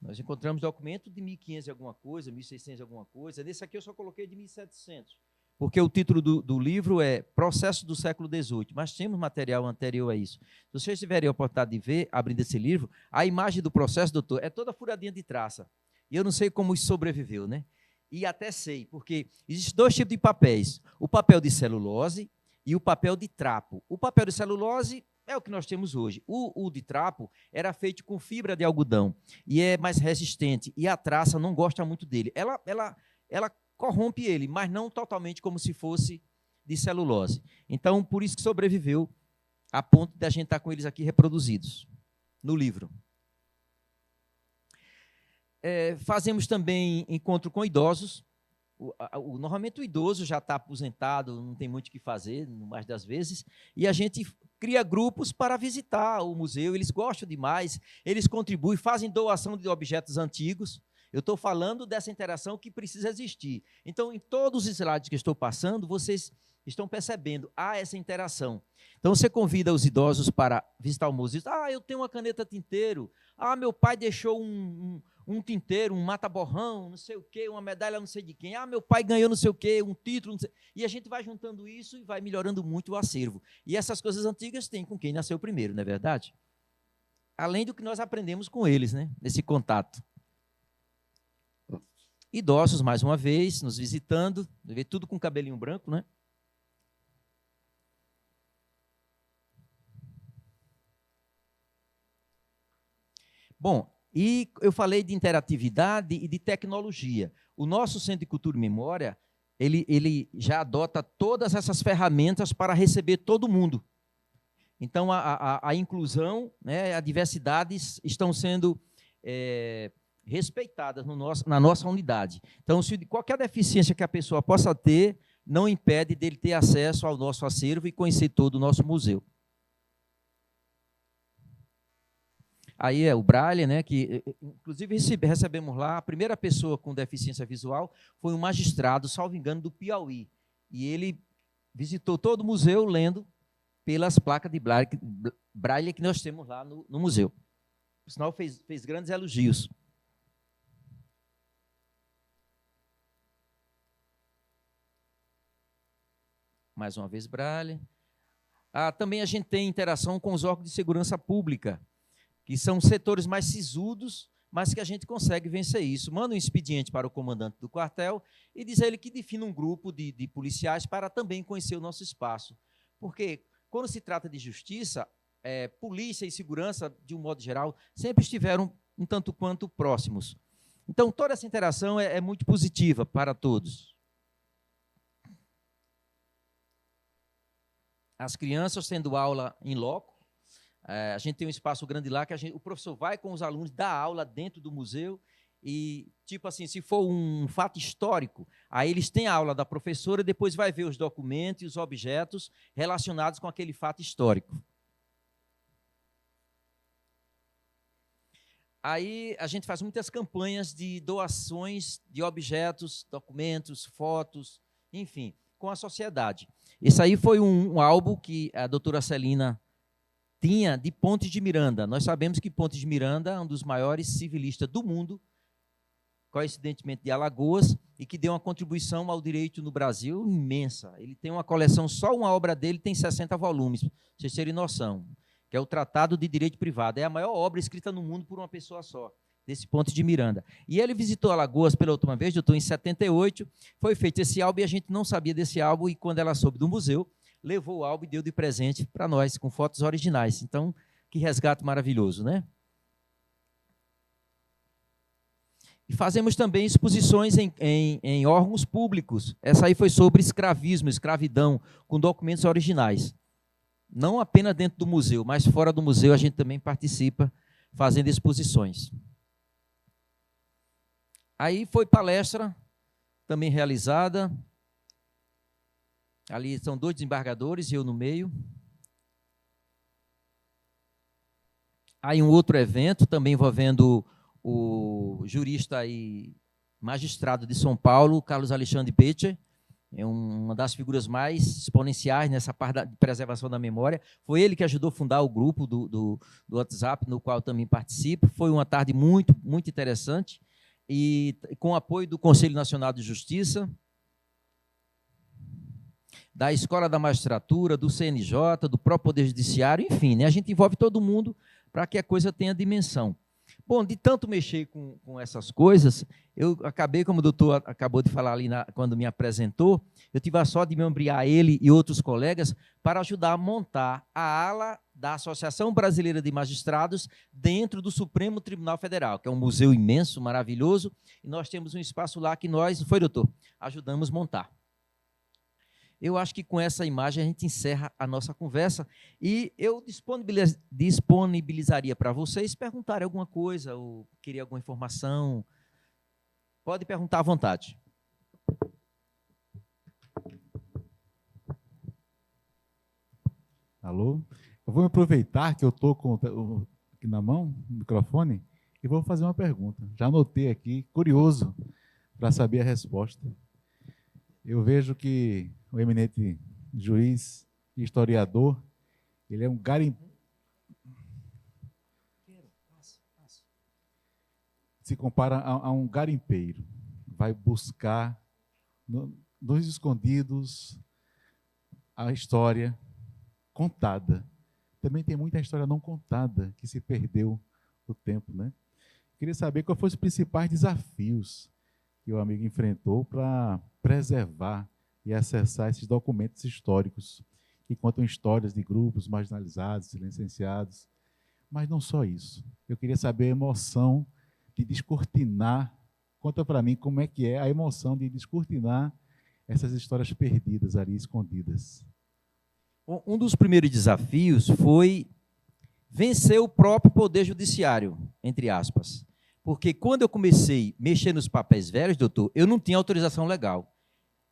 Nós encontramos documento de 1500 e alguma coisa, 1600 e alguma coisa. Nesse aqui eu só coloquei de 1700. Porque o título do livro é Processo do século XVIII, mas temos material anterior a isso. Se vocês tiverem a oportunidade de ver, abrindo esse livro, a imagem do processo, doutor, é toda furadinha de traça. E eu não sei como isso sobreviveu, né? E até sei, porque existem dois tipos de papéis. O papel de celulose e o papel de trapo. O papel de celulose é o que nós temos hoje. O de trapo era feito com fibra de algodão e é mais resistente. E a traça não gosta muito dele. Ela corrompe ele, mas não totalmente como se fosse de celulose. Então, por isso que sobreviveu a ponto de a gente estar com eles aqui reproduzidos no livro. Fazemos também encontro com idosos. Normalmente o idoso já está aposentado, não tem muito o que fazer, mais das vezes, e a gente cria grupos para visitar o museu. Eles gostam demais, eles contribuem, fazem doação de objetos antigos. Eu estou falando dessa interação que precisa existir. Então, em todos os slides que estou passando, vocês estão percebendo, há essa interação. Então, você convida os idosos para visitar o museu. Eu tenho uma caneta tinteiro. Meu pai deixou um tinteiro, um mata-borrão, não sei o quê, uma medalha não sei de quem. Meu pai ganhou não sei o quê, um título, não sei. E a gente vai juntando isso e vai melhorando muito o acervo. E essas coisas antigas têm com quem nasceu primeiro, não é verdade? Além do que nós aprendemos com eles, né? Nesse contato. Idosos, mais uma vez, nos visitando, tudo com cabelinho branco, né? Bom, e eu falei de interatividade e de tecnologia. O nosso Centro de Cultura e Memória, ele já adota todas essas ferramentas para receber todo mundo. Então, a inclusão, né, a diversidade estão sendo respeitadas na nossa unidade. Então, se qualquer deficiência que a pessoa possa ter, não impede dele ter acesso ao nosso acervo e conhecer todo o nosso museu. Aí é o Braille, né, que inclusive recebemos lá, a primeira pessoa com deficiência visual foi um magistrado, salvo engano, do Piauí. E ele visitou todo o museu lendo pelas placas de Braille que nós temos lá no museu. Por sinal, fez grandes elogios. Mais uma vez, Braille. Também a gente tem interação com os órgãos de segurança pública, que são setores mais sisudos, mas que a gente consegue vencer isso. Manda um expediente para o comandante do quartel e diz a ele que defina um grupo de policiais para também conhecer o nosso espaço. Porque, quando se trata de justiça, polícia e segurança, de um modo geral, sempre estiveram um tanto quanto próximos. Então, toda essa interação é muito positiva para todos. As crianças tendo aula em loco, a gente tem um espaço grande lá que o professor vai com os alunos, dá aula dentro do museu e, tipo assim, se for um fato histórico, aí eles têm a aula da professora e depois vai ver os documentos e os objetos relacionados com aquele fato histórico. Aí a gente faz muitas campanhas de doações de objetos, documentos, fotos, enfim, com a sociedade. Esse aí foi um álbum que a doutora Celina tinha de Pontes de Miranda. Nós sabemos que Pontes de Miranda é um dos maiores civilistas do mundo, coincidentemente de Alagoas, e que deu uma contribuição ao direito no Brasil imensa. Ele tem uma coleção, só uma obra dele tem 60 volumes, para vocês terem noção, que é o Tratado de Direito Privado. É a maior obra escrita no mundo por uma pessoa só, desse Pontes de Miranda. E ele visitou Alagoas pela última vez, eu estou em 78, foi feito esse álbum e a gente não sabia desse álbum, e quando ela soube do museu, levou o álbum e deu de presente para nós, com fotos originais. Então, que resgate maravilhoso, né? E fazemos também exposições em órgãos públicos. Essa aí foi sobre escravismo, escravidão, com documentos originais. Não apenas dentro do museu, mas fora do museu a gente também participa fazendo exposições. Aí foi palestra também realizada. Ali são 2 desembargadores e eu no meio. Aí um outro evento também envolvendo o jurista e magistrado de São Paulo, Carlos Alexandre Pecher, é uma das figuras mais exponenciais nessa parte de preservação da memória. Foi ele que ajudou a fundar o grupo do WhatsApp, no qual também participo. Foi uma tarde muito, muito interessante, e com o apoio do Conselho Nacional de Justiça, da Escola da Magistratura, do CNJ, do próprio Poder Judiciário, enfim, né, a gente envolve todo mundo para que a coisa tenha dimensão. Bom, de tanto mexer com essas coisas, eu acabei, como o doutor acabou de falar ali quando me apresentou, eu tive a sorte de me ombrear ele e outros colegas para ajudar a montar a ala da Associação Brasileira de Magistrados dentro do Supremo Tribunal Federal, que é um museu imenso, maravilhoso, e nós temos um espaço lá que nós, foi, doutor, ajudamos a montar. Eu acho que com essa imagem a gente encerra a nossa conversa, e eu disponibilizaria para vocês perguntarem alguma coisa, ou querer alguma informação. Pode perguntar à vontade. Alô? Eu vou aproveitar que eu estou aqui na mão, o microfone, e vou fazer uma pergunta. Já anotei aqui, curioso, para saber a resposta. Eu vejo que o eminente juiz e historiador, ele é um se compara a um garimpeiro. Vai buscar nos escondidos a história contada. Também tem muita história não contada que se perdeu no tempo, né? Queria saber quais foram os principais desafios que o amigo enfrentou para preservar e acessar esses documentos históricos que contam histórias de grupos marginalizados, silenciados. Mas não só isso. Eu queria saber a emoção de descortinar. Conta para mim como é que é a emoção de descortinar essas histórias perdidas ali, escondidas. Um dos primeiros desafios foi vencer o próprio Poder Judiciário, entre aspas. Porque quando eu comecei a mexer nos papéis velhos, doutor, eu não tinha autorização legal.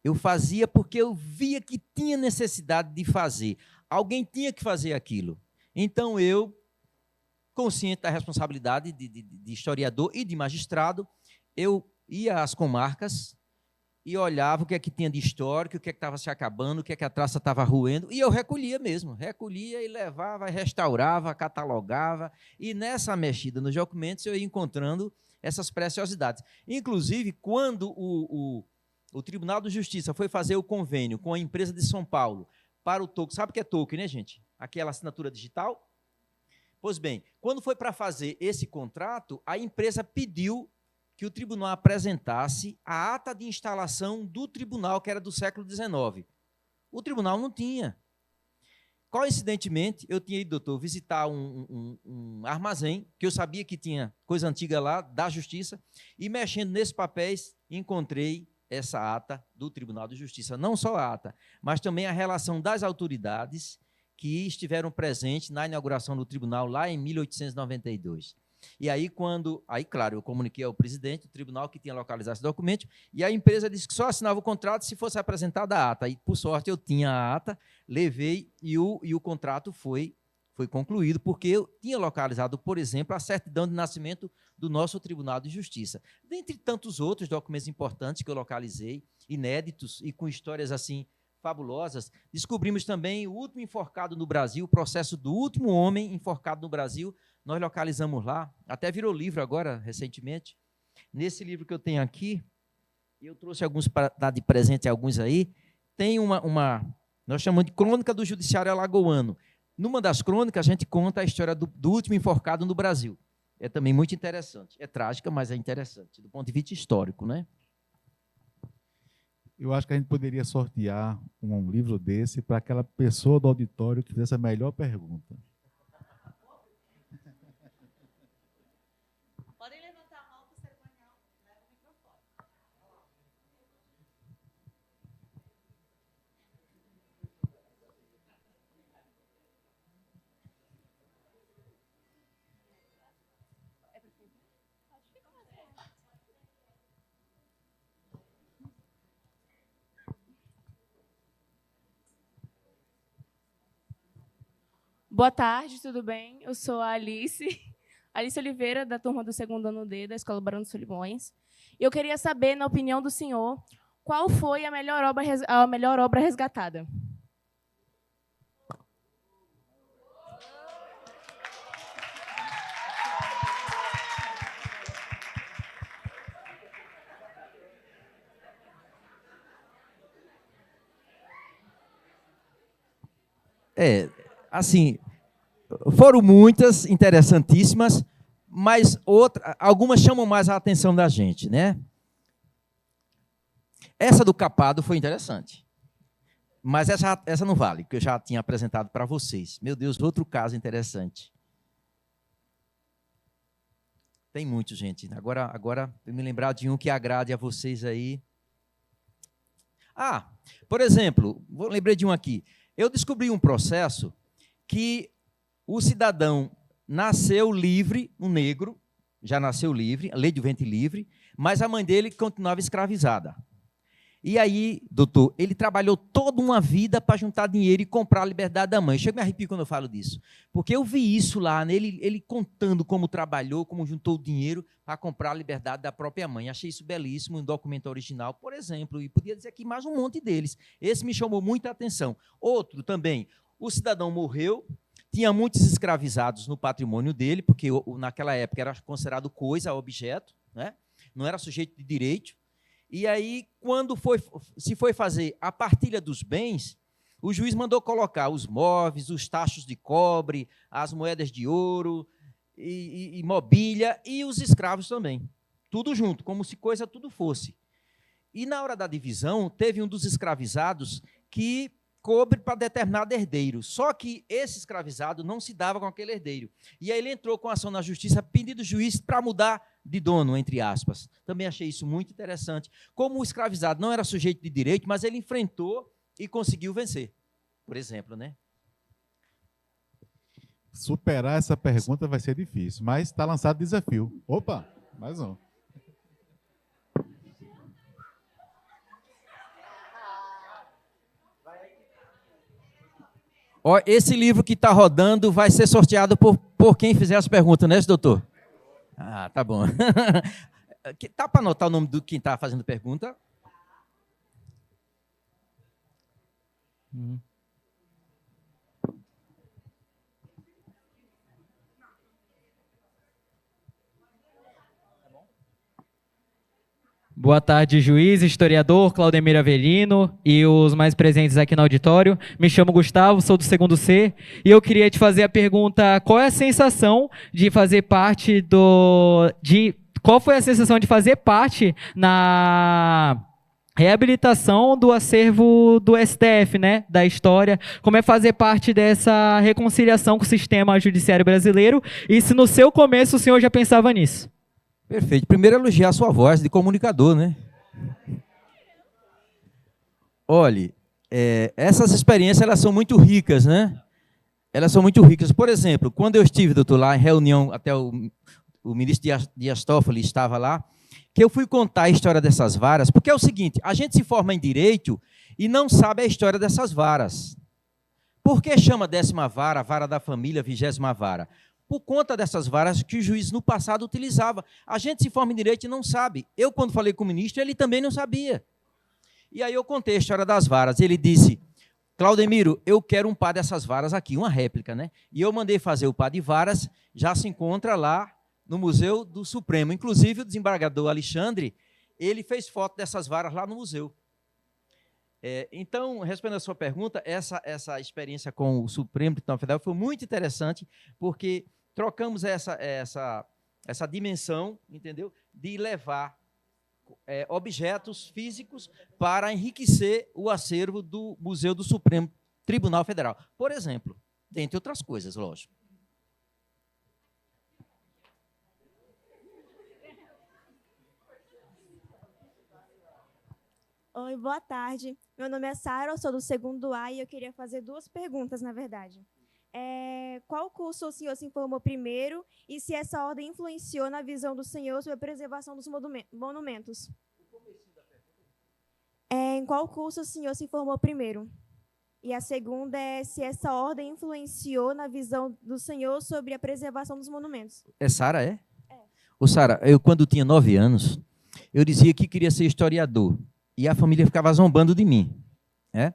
Eu fazia porque eu via que tinha necessidade de fazer. Alguém tinha que fazer aquilo. Então, eu, consciente da responsabilidade de historiador e de magistrado, eu ia às comarcas e olhava o que é que tinha de histórico, o que é que estava se acabando, o que é que a traça estava roendo, e eu recolhia mesmo. Recolhia e levava, restaurava, catalogava, e nessa mexida nos documentos eu ia encontrando essas preciosidades. Inclusive, quando o Tribunal de Justiça foi fazer o convênio com a empresa de São Paulo para o token, sabe o que é token, né, gente? Aquela assinatura digital? Pois bem, quando foi para fazer esse contrato, a empresa pediu que o tribunal apresentasse a ata de instalação do tribunal, que era do século XIX. O tribunal não tinha. Coincidentemente, eu tinha ido, doutor, visitar um armazém, que eu sabia que tinha coisa antiga lá, da Justiça, e mexendo nesses papéis, encontrei essa ata do Tribunal de Justiça. Não só a ata, mas também a relação das autoridades que estiveram presentes na inauguração do tribunal lá em 1892. E aí, claro, eu comuniquei ao presidente do tribunal que tinha localizado esse documento, e a empresa disse que só assinava o contrato se fosse apresentada a ata. E, por sorte, eu tinha a ata, levei, e o contrato foi concluído, porque eu tinha localizado, por exemplo, a certidão de nascimento do nosso Tribunal de Justiça. Dentre tantos outros documentos importantes que eu localizei, inéditos e com histórias assim fabulosas, descobrimos também o último enforcado no Brasil, o processo do último homem enforcado no Brasil. Nós localizamos lá, até virou livro agora, recentemente. Nesse livro que eu tenho aqui, eu trouxe alguns para dar de presente a alguns aí, tem nós chamamos de Crônica do Judiciário Alagoano. Numa das crônicas, a gente conta a história do último enforcado no Brasil. É também muito interessante. É trágica, mas é interessante, do ponto de vista histórico, né? Eu acho que a gente poderia sortear um livro desse para aquela pessoa do auditório que fizesse a melhor pergunta. Podem levantar a mão para o cerimonial. Boa tarde, tudo bem? Eu sou a Alice, Alice Oliveira, da turma do segundo ano D, da Escola Barão dos Solimões. Eu queria saber, na opinião do senhor, qual foi a melhor obra resgatada? Assim, foram muitas interessantíssimas, mas algumas chamam mais a atenção da gente, né? Essa do Capado foi interessante, mas essa não vale, porque eu já tinha apresentado para vocês. Meu Deus, outro caso interessante. Tem muito, gente. Agora eu me lembrar de um que agrade a vocês aí. Por exemplo, lembrei de um aqui. Eu descobri um processo que o cidadão nasceu livre, um negro, já nasceu livre, a lei do ventre livre, mas a mãe dele continuava escravizada. E aí, doutor, ele trabalhou toda uma vida para juntar dinheiro e comprar a liberdade da mãe. Chega me arrepio quando eu falo disso. Porque eu vi isso lá, né? Ele contando como trabalhou, como juntou o dinheiro para comprar a liberdade da própria mãe. Achei isso belíssimo, um documento original, por exemplo, e podia dizer aqui mais um monte deles. Esse me chamou muita atenção. Outro também, o cidadão morreu, tinha muitos escravizados no patrimônio dele, porque naquela época era considerado coisa, objeto, né? Não era sujeito de direito. E aí, quando se foi fazer a partilha dos bens, o juiz mandou colocar os móveis, os tachos de cobre, as moedas de ouro, e mobília, e os escravos também. Tudo junto, como se coisa tudo fosse. E na hora da divisão, teve um dos escravizados que coube para determinado herdeiro. Só que esse escravizado não se dava com aquele herdeiro. E aí ele entrou com ação na justiça, pedindo ao juiz para mudar de dono, entre aspas. Também achei isso muito interessante. Como o escravizado não era sujeito de direito, mas ele enfrentou e conseguiu vencer, por exemplo, né? Superar essa pergunta vai ser difícil, mas está lançado desafio. Opa, mais um. Esse livro que está rodando vai ser sorteado por quem fizer as perguntas, né, doutor? Tá bom. Tá para anotar o nome do quem está fazendo pergunta? Boa tarde, juiz, historiador, Claudemir Avelino e os mais presentes aqui no auditório. Me chamo Gustavo, sou do segundo C e eu queria te fazer a pergunta: qual é a sensação de fazer parte qual foi a sensação de fazer parte na reabilitação do acervo do STF, né, da história? Como é fazer parte dessa reconciliação com o sistema judiciário brasileiro? E se no seu começo o senhor já pensava nisso? Perfeito. Primeiro, elogiar a sua voz de comunicador, né? Olhe, essas experiências, elas são muito ricas, né? Elas são muito ricas. Por exemplo, quando eu estive, doutor, lá em reunião, até o ministro Dias Toffoli estava lá, que eu fui contar a história dessas varas, porque é o seguinte, a gente se forma em direito e não sabe a história dessas varas. Por que chama 10ª vara, vara da família, 20ª vara? Por conta dessas varas que o juiz no passado utilizava. A gente se forma em direito e não sabe. Eu, quando falei com o ministro, ele também não sabia. E aí eu contei a história das varas. Ele disse: Claudemiro, eu quero um par dessas varas aqui, uma réplica, né? E eu mandei fazer o par de varas, já se encontra lá no Museu do Supremo. Inclusive, o desembargador Alexandre, ele fez foto dessas varas lá no museu. Então, respondendo a sua pergunta, essa experiência com o Supremo Tribunal Federal foi muito interessante, porque trocamos essa dimensão, entendeu? De levar objetos físicos para enriquecer o acervo do Museu do Supremo Tribunal Federal. Por exemplo, dentre outras coisas, lógico. Oi, boa tarde. Meu nome é Sara, eu sou do segundo A e eu queria fazer 2 perguntas, na verdade. Qual curso o senhor se informou primeiro e se essa ordem influenciou na visão do senhor sobre a preservação dos monumentos? Em qual curso o senhor se informou primeiro? E a segunda é se essa ordem influenciou na visão do senhor sobre a preservação dos monumentos. É Sara, é? Ô, Sara, eu quando tinha 9 anos, eu dizia que queria ser historiador. E a família ficava zombando de mim. Né?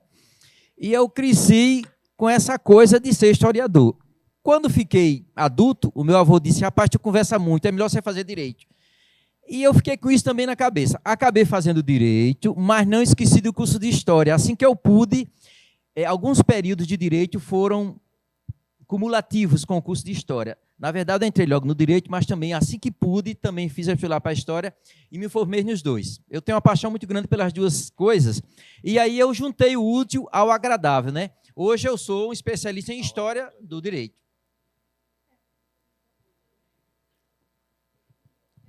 E eu cresci com essa coisa de ser historiador. Quando fiquei adulto, o meu avô disse, rapaz, tu conversa muito, é melhor você fazer direito. E eu fiquei com isso também na cabeça. Acabei fazendo direito, mas não esqueci do curso de história. Assim que eu pude, alguns períodos de direito foram cumulativos com o curso de história. Na verdade, eu entrei logo no direito, mas também, assim que pude, também fiz vestibular para a história e me formei nos dois. Eu tenho uma paixão muito grande pelas duas coisas, e aí eu juntei o útil ao agradável, né? Hoje eu sou um especialista em história do direito.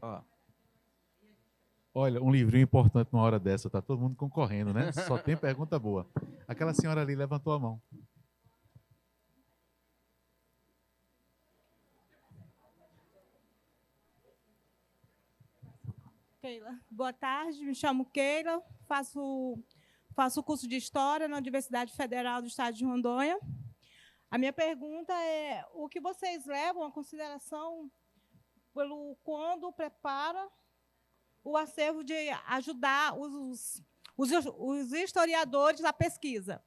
Ó. Olha, um livrinho importante numa hora dessa, está todo mundo concorrendo, né? Só tem pergunta boa. Aquela senhora ali levantou a mão. Keila. Boa tarde, me chamo Keila, faço curso de História na Universidade Federal do Estado de Rondônia. A minha pergunta é, o que vocês levam em consideração quando prepara o acervo de ajudar os historiadores à pesquisa?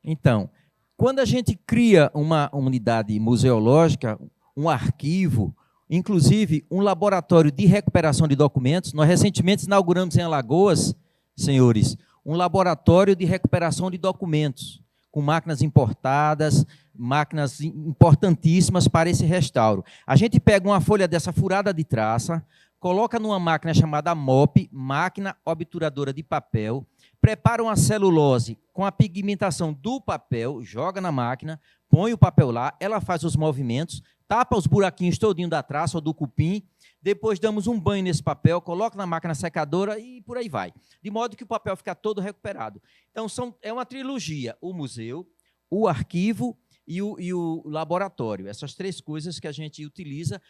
Então, quando a gente cria uma unidade museológica, um arquivo, inclusive um laboratório de recuperação de documentos, nós recentemente inauguramos em Alagoas, senhores, um laboratório de recuperação de documentos, com máquinas importadas, máquinas importantíssimas para esse restauro. A gente pega uma folha dessa furada de traça, coloca numa máquina chamada MOP, máquina obturadora de papel, prepara uma celulose com a pigmentação do papel, joga na máquina, põe o papel lá, ela faz os movimentos, tapa os buraquinhos todinho da traça ou do cupim, depois damos um banho nesse papel, coloca na máquina secadora e por aí vai. De modo que o papel fica todo recuperado. Então, é uma trilogia, o museu, o arquivo e o laboratório. Essas três coisas que a gente utiliza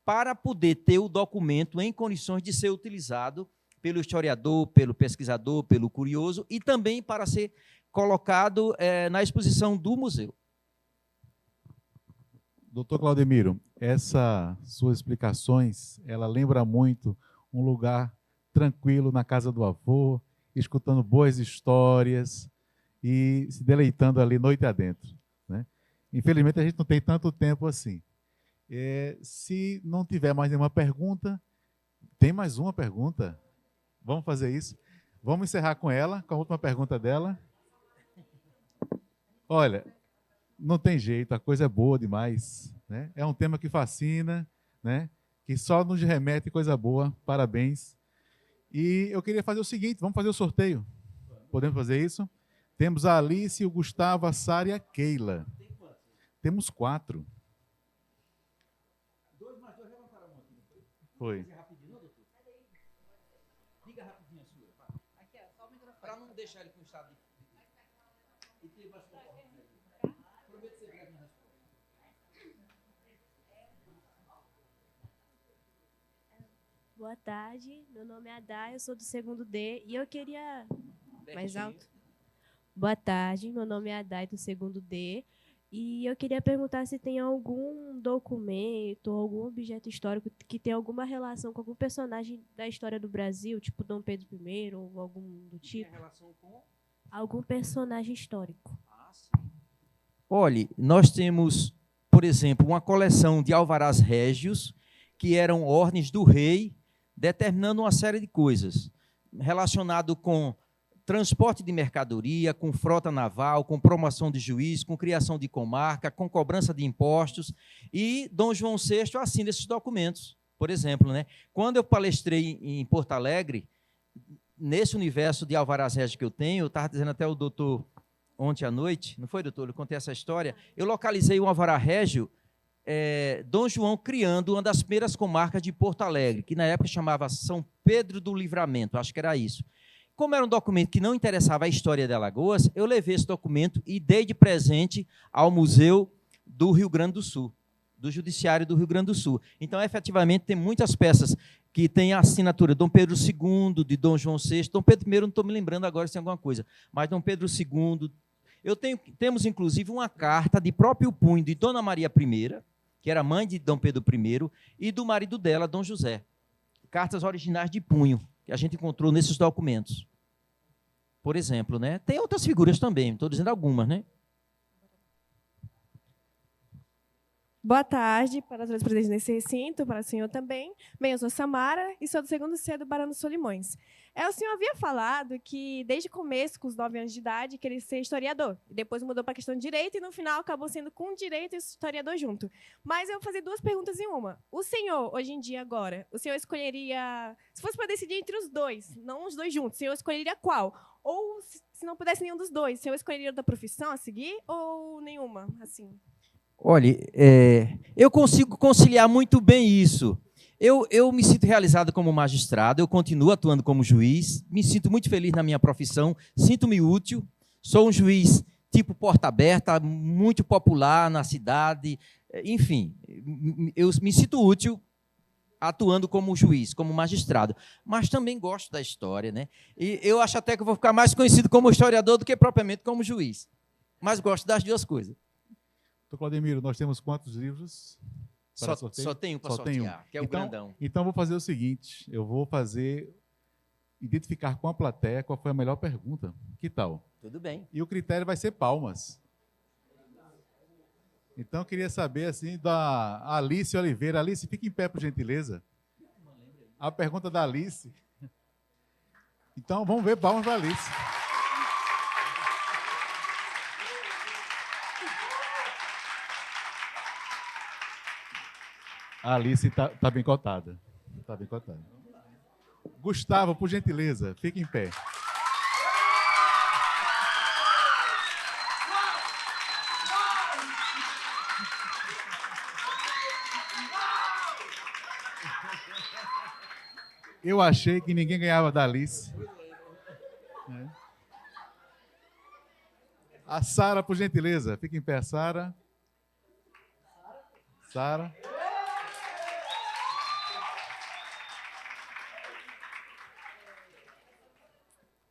para poder ter o documento em condições de ser utilizado pelo historiador, pelo pesquisador, pelo curioso e também para ser colocado na exposição do museu. Doutor Claudemiro, essas suas explicações, ela lembra muito um lugar tranquilo na casa do avô, escutando boas histórias e se deleitando ali noite adentro, né? Infelizmente, a gente não tem tanto tempo assim. Se não tiver mais nenhuma pergunta, tem mais uma pergunta? Vamos fazer isso? Vamos encerrar com ela, com a última pergunta dela. Olha, não tem jeito, a coisa é boa demais, né? É um tema que fascina, né? Que só nos remete coisa boa. Parabéns. E eu queria fazer o seguinte, vamos fazer o sorteio. Podemos fazer isso? Temos a Alice, o Gustavo, a Sara e a Keila. Temos 4. 2 mais 2 levantaram a mão aqui, não foi? Foi. Diga rapidinho, doutor. Diga rapidinho a sua. Aqui, ó, só o microfone. Para não deixar ele com estado de... E ter mais conforto. Prometo ser breve na resposta. Boa tarde, meu nome é Adá, eu sou do segundo D e eu queria... Mais alto? Boa tarde, meu nome é Adá, do segundo D e eu queria perguntar se tem algum documento ou algum objeto histórico que tem alguma relação com algum personagem da história do Brasil, tipo Dom Pedro I ou algum do tipo. Tem relação com... Algum personagem histórico. Ah, sim. Olhe, nós temos, por exemplo, uma coleção de alvarás régios, que eram ordens do rei, determinando uma série de coisas, relacionado com transporte de mercadoria, com frota naval, com promoção de juiz, com criação de comarca, com cobrança de impostos, e Dom João VI assina esses documentos. Por exemplo, né? Quando eu palestrei em Porto Alegre, nesse universo de alvarás régios que eu tenho, eu estava dizendo até ao doutor ontem à noite, não foi, doutor? Eu contei essa história. Eu localizei um alvará régio, Dom João criando uma das primeiras comarcas de Porto Alegre, que na época chamava São Pedro do Livramento, acho que era isso. Como era um documento que não interessava a história de Alagoas, eu levei esse documento e dei de presente ao Museu do Rio Grande do Sul, do Judiciário do Rio Grande do Sul. Então, efetivamente, tem muitas peças que tem a assinatura de Dom Pedro II, de Dom João VI. Dom Pedro I, não estou me lembrando agora se tem alguma coisa, mas Dom Pedro II. Temos, inclusive, uma carta de próprio punho de Dona Maria I, que era mãe de Dom Pedro I, e do marido dela, Dom José. Cartas originais de punho, que a gente encontrou nesses documentos. Por exemplo, né? Tem outras figuras também, estou dizendo algumas, né? Boa tarde para todos os presentes nesse recinto, para o senhor também. Bem, eu sou Samara e sou do segundo C do Barão dos Solimões. O senhor havia falado que, desde o começo, com os 9 anos de idade, queria ser historiador. E depois mudou para a questão de direito e, no final, acabou sendo com direito e historiador junto. Mas eu vou fazer 2 perguntas em uma. O senhor, hoje em dia, agora, o senhor escolheria... Se fosse para decidir entre os 2, não os 2 juntos, o senhor escolheria qual? Ou, se não pudesse nenhum dos 2, o senhor escolheria outra profissão a seguir ou nenhuma, assim? Olha, eu consigo conciliar muito bem isso. Eu me sinto realizado como magistrado, eu continuo atuando como juiz, me sinto muito feliz na minha profissão, sinto-me útil, sou um juiz tipo porta aberta, muito popular na cidade, enfim, eu me sinto útil atuando como juiz, como magistrado, mas também gosto da história, né? E eu acho até que eu vou ficar mais conhecido como historiador do que propriamente como juiz, mas gosto das 2 coisas. Doutor Claudemiro, nós temos quantos livros para sorteio? Só tenho para Só tem um. sortear, que é o grandão. Então, vou fazer o seguinte, eu vou identificar com a plateia qual foi a melhor pergunta. Que tal? Tudo bem. E o critério vai ser palmas. Então, eu queria saber, assim, da Alice Oliveira. Alice, fique em pé, por gentileza. A pergunta da Alice. Então, vamos ver palmas para a Alice. A Alice está bem cotada. Está bem cotada. Gustavo, por gentileza, fique em pé. Eu achei que ninguém ganhava da Alice. A Sara, por gentileza, fique em pé, Sara. Sara.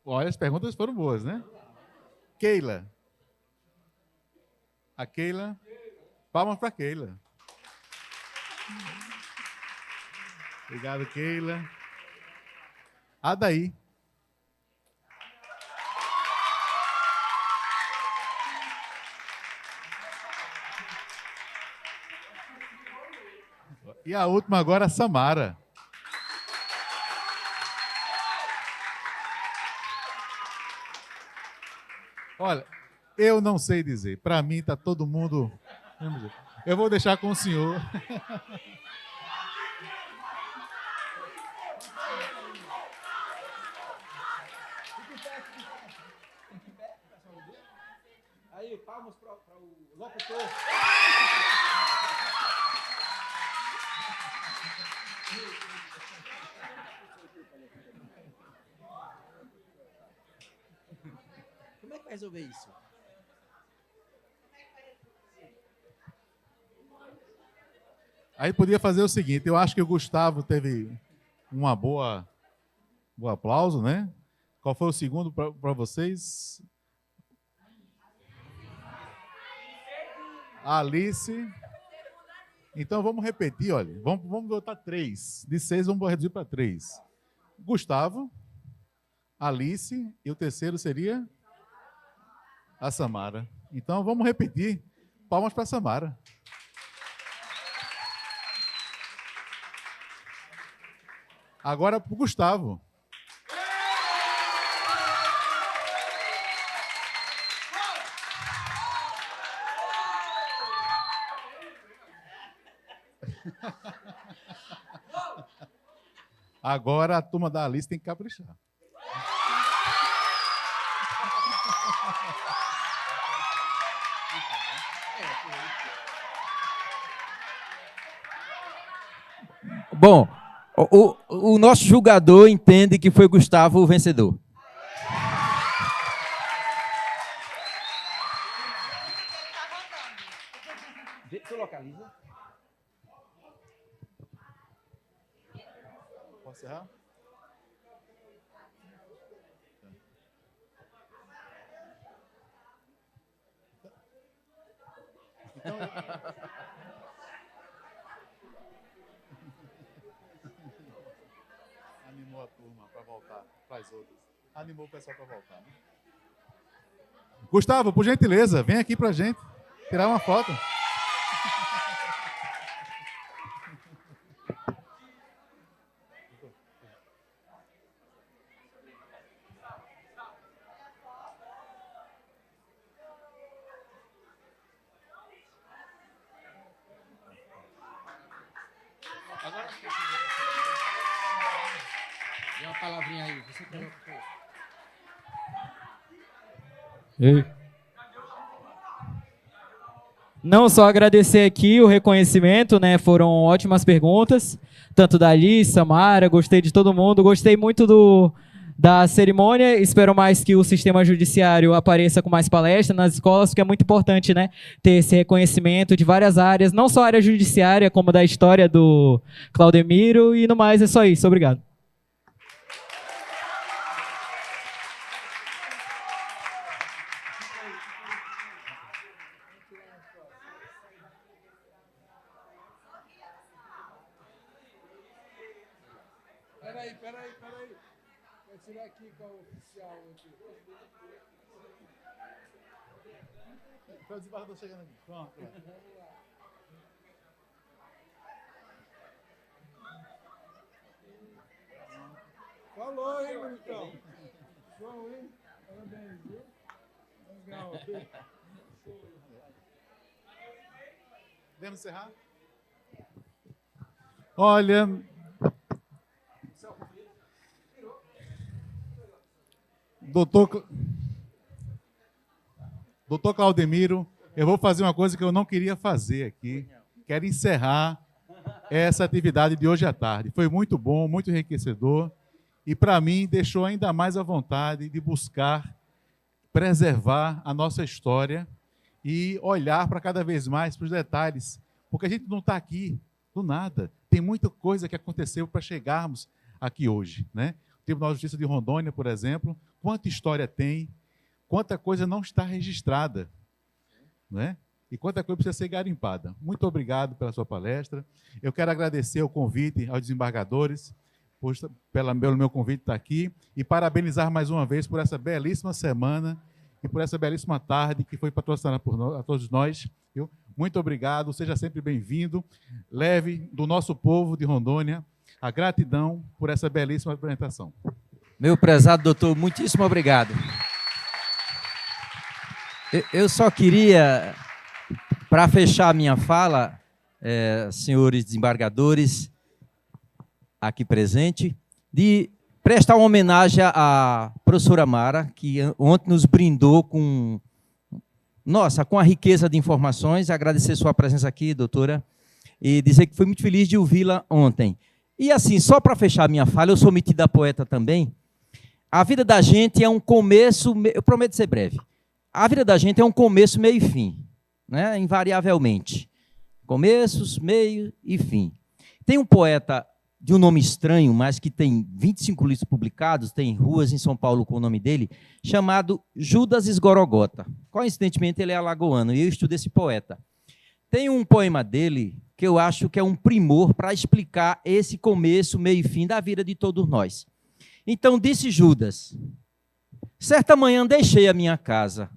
Olha, as perguntas foram boas, né? Keila. A Keila. Palmas para Keila. Obrigado, Keila. Adaí. E a última agora, a Samara. Olha, eu não sei dizer. Para mim está todo mundo... Eu vou deixar com o senhor. Aí, palmas para o locutor. Como é que vai resolver isso? Aí podia fazer o seguinte, eu acho que o Gustavo teve um bom aplauso, né? Qual foi o segundo para vocês? Alice. Então vamos repetir, olha. Vamos botar 3. De 6 vamos reduzir para 3. Gustavo, Alice e o terceiro seria a Samara. Então vamos repetir. Palmas para a Samara. Agora para o Gustavo. Agora a turma da Alice tem que caprichar. Bom, o nosso julgador entende que foi Gustavo o vencedor. Você localiza? Vamos encerrar? Então, animou a turma para voltar para as outras. Animou o pessoal para voltar. Né? Gustavo, por gentileza, vem aqui para a gente tirar uma foto. Agora, dê uma palavrinha aí. Você coloca. Não só agradecer aqui o reconhecimento, né? Foram ótimas perguntas, tanto da Alice, Samara, gostei de todo mundo, gostei muito da cerimônia, espero mais que o sistema judiciário apareça com mais palestras nas escolas, porque é muito importante, né? Ter esse reconhecimento de várias áreas, não só a área judiciária, como da história do Claudemiro, e no mais é só isso, obrigado. Peraí. Vou tirar aqui com o oficial. O desembargador chegando aqui. Pronto. Falou, hein, bonitão? Show, hein? Parabéns, viu? Legal. Podemos encerrar? Olha... Doutor Claudemiro, eu vou fazer uma coisa que eu não queria fazer aqui. Quero encerrar essa atividade de hoje à tarde. Foi muito bom, muito enriquecedor e, para mim, deixou ainda mais a vontade de buscar preservar a nossa história e olhar para cada vez mais para os detalhes, porque a gente não está aqui do nada. Tem muita coisa que aconteceu para chegarmos aqui hoje, né? Tribunal de Justiça de Rondônia, por exemplo, quanta história tem, quanta coisa não está registrada, né? E quanta coisa precisa ser garimpada. Muito obrigado pela sua palestra. Eu quero agradecer o convite aos desembargadores, pelo meu convite estar aqui, e parabenizar mais uma vez por essa belíssima semana e por essa belíssima tarde que foi patrocinada por nós, a todos nós. Viu? Muito obrigado, seja sempre bem-vindo. Leve do nosso povo de Rondônia a gratidão por essa belíssima apresentação. Meu prezado doutor, muitíssimo obrigado. Eu só queria, para fechar a minha fala, senhores desembargadores aqui presentes, de prestar uma homenagem à professora Mara, que ontem nos brindou com a riqueza de informações, agradecer sua presença aqui, doutora, e dizer que fui muito feliz de ouvi-la ontem. E assim, só para fechar a minha fala, eu sou metido a poeta também, a vida da gente é um começo, eu prometo ser breve, a vida da gente é um começo, meio e fim, né? Invariavelmente. Começos, meio e fim. Tem um poeta de um nome estranho, mas que tem 25 livros publicados, tem ruas em São Paulo com o nome dele, chamado Judas Esgorogota. Coincidentemente, ele é alagoano, e eu estudo esse poeta. Tem um poema dele que eu acho que é um primor para explicar esse começo, meio e fim da vida de todos nós. Então, disse Judas: certa manhã deixei a minha casa.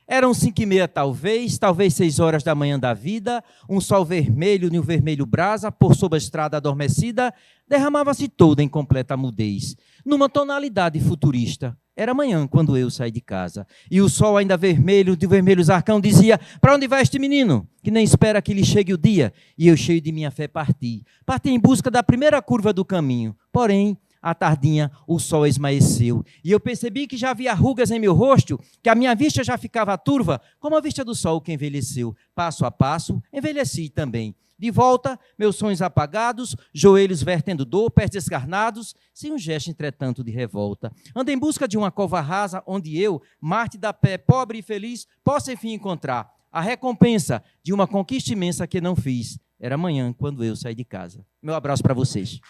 Eram 5h30, talvez 6 horas da manhã da vida, um sol vermelho e um vermelho brasa, por sob a estrada adormecida, derramava-se toda em completa mudez, numa tonalidade futurista. Era manhã quando eu saí de casa, e o sol ainda vermelho, de vermelho zarcão, dizia: para onde vai este menino, que nem espera que lhe chegue o dia? E eu, cheio de minha fé, parti em busca da primeira curva do caminho, porém, à tardinha, o sol esmaeceu, e eu percebi que já havia rugas em meu rosto, que a minha vista já ficava turva, como a vista do sol que envelheceu. Passo a passo, envelheci também. De volta, meus sonhos apagados, joelhos vertendo dor, pés descarnados, sem um gesto, entretanto, de revolta. Ando em busca de uma cova rasa, onde eu, Marte da pé, pobre e feliz, possa, enfim, encontrar a recompensa de uma conquista imensa que não fiz. Era amanhã, quando eu saí de casa. Meu abraço para vocês.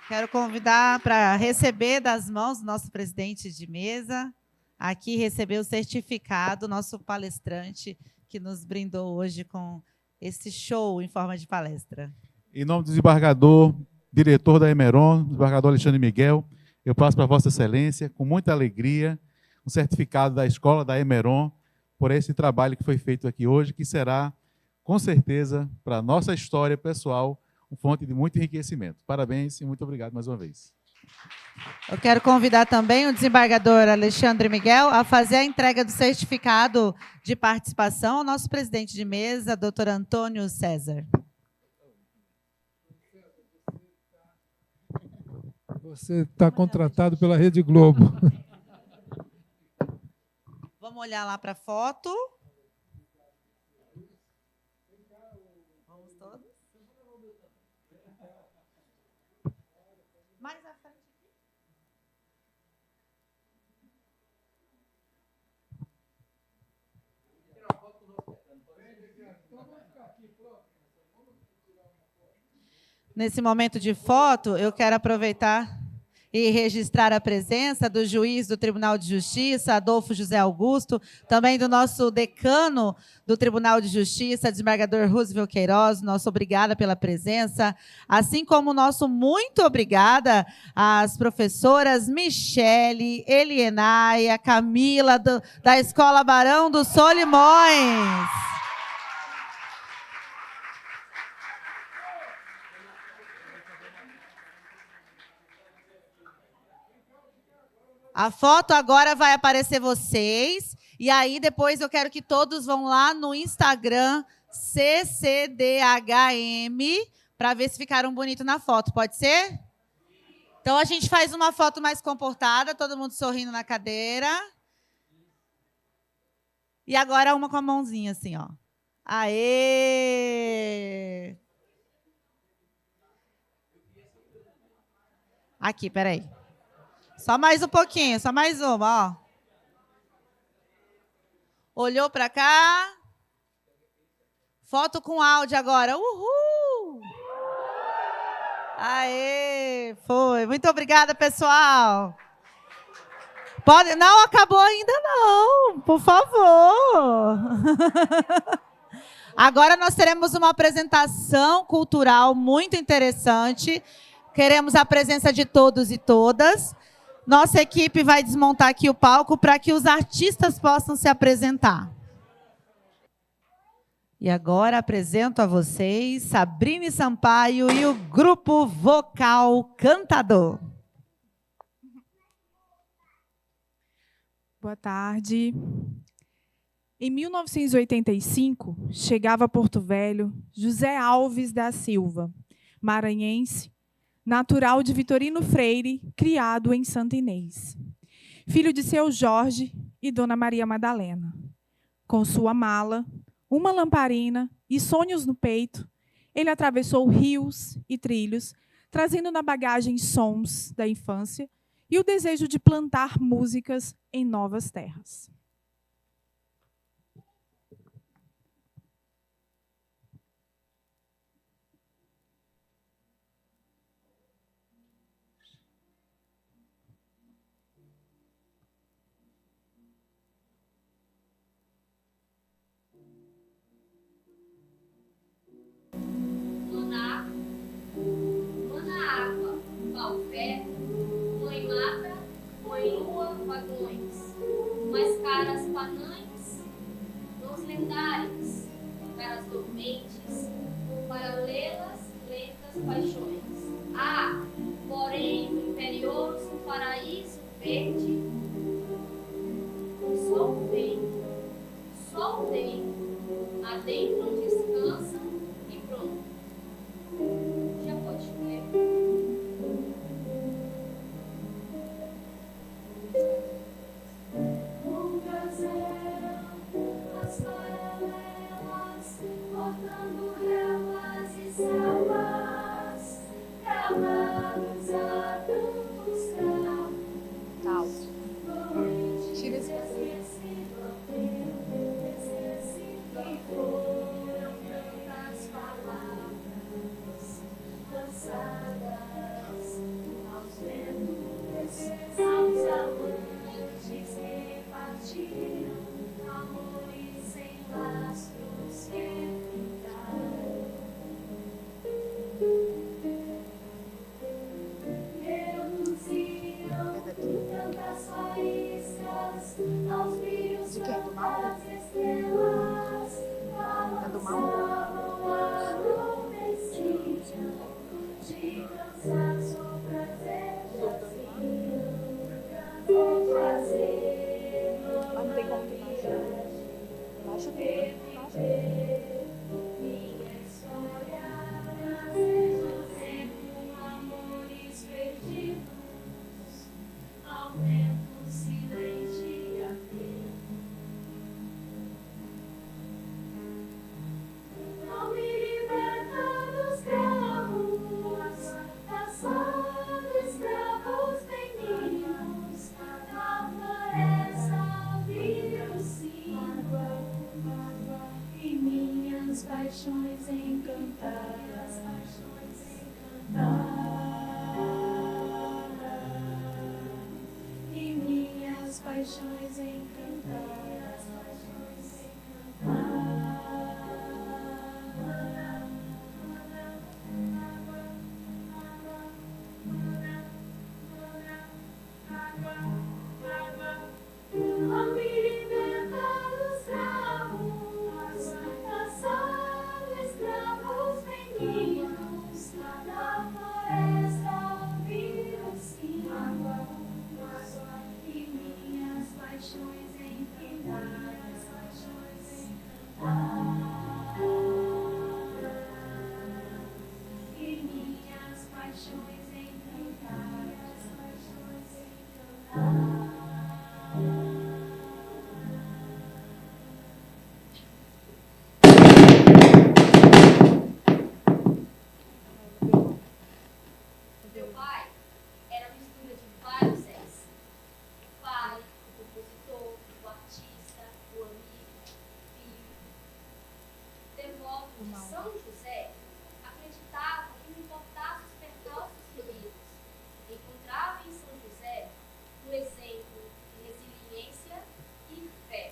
Quero convidar para receber das mãos do nosso presidente de mesa, aqui receber o certificado, nosso palestrante, que nos brindou hoje com esse show em forma de palestra. Em nome do desembargador, diretor da Emeron, desembargador Alexandre Miguel, eu passo para Vossa Excelência, com muita alegria, um certificado da escola da Emeron, por esse trabalho que foi feito aqui hoje, que será, com certeza, para a nossa história pessoal, uma fonte de muito enriquecimento. Parabéns e muito obrigado mais uma vez. Eu quero convidar também o desembargador Alexandre Miguel a fazer a entrega do certificado de participação ao nosso presidente de mesa, doutor Antônio César. Você está contratado pela Rede Globo. Vamos olhar lá para a foto. Vamos todos? Mais à frente. Nesse momento de foto, eu quero aproveitar e registrar a presença do juiz do Tribunal de Justiça, Adolfo José Augusto, também do nosso decano do Tribunal de Justiça, desembargador Roosevelt Queiroz, nosso obrigada pela presença, assim como nosso muito obrigada às professoras Michele, Elianaia, Camila, da Escola Barão dos Solimões. A foto agora vai aparecer vocês, e aí depois eu quero que todos vão lá no Instagram CCDHM para ver se ficaram bonitos na foto, pode ser? Então a gente faz uma foto mais comportada, todo mundo sorrindo na cadeira. E agora uma com a mãozinha assim, ó. Aê! Aqui, peraí. Só mais um pouquinho, só mais uma, ó. Olhou para cá. Foto com áudio agora. Uhul! Aê, foi. Muito obrigada, pessoal. Não acabou ainda não, por favor. Agora nós teremos uma apresentação cultural muito interessante. Queremos a presença de todos e todas. Nossa equipe vai desmontar aqui o palco para que os artistas possam se apresentar. E agora apresento a vocês Sabrine Sampaio e o grupo vocal Cantador. Boa tarde. Em 1985, chegava a Porto Velho José Alves da Silva, maranhense, natural de Vitorino Freire, criado em Santa Inês. Filho de seu Jorge e Dona Maria Madalena. Com sua mala, uma lamparina e sonhos no peito, ele atravessou rios e trilhos, trazendo na bagagem sons da infância e o desejo de plantar músicas em novas terras. Mãe mata, mãe lua, vagões. Uma escada Meu pai era a mistura de vários Zés. O pai, o compositor, o artista, o amigo, o filho. Devoto de São José, acreditava que não importasse os percalços vividos. Encontrava em São José um exemplo de resiliência e fé.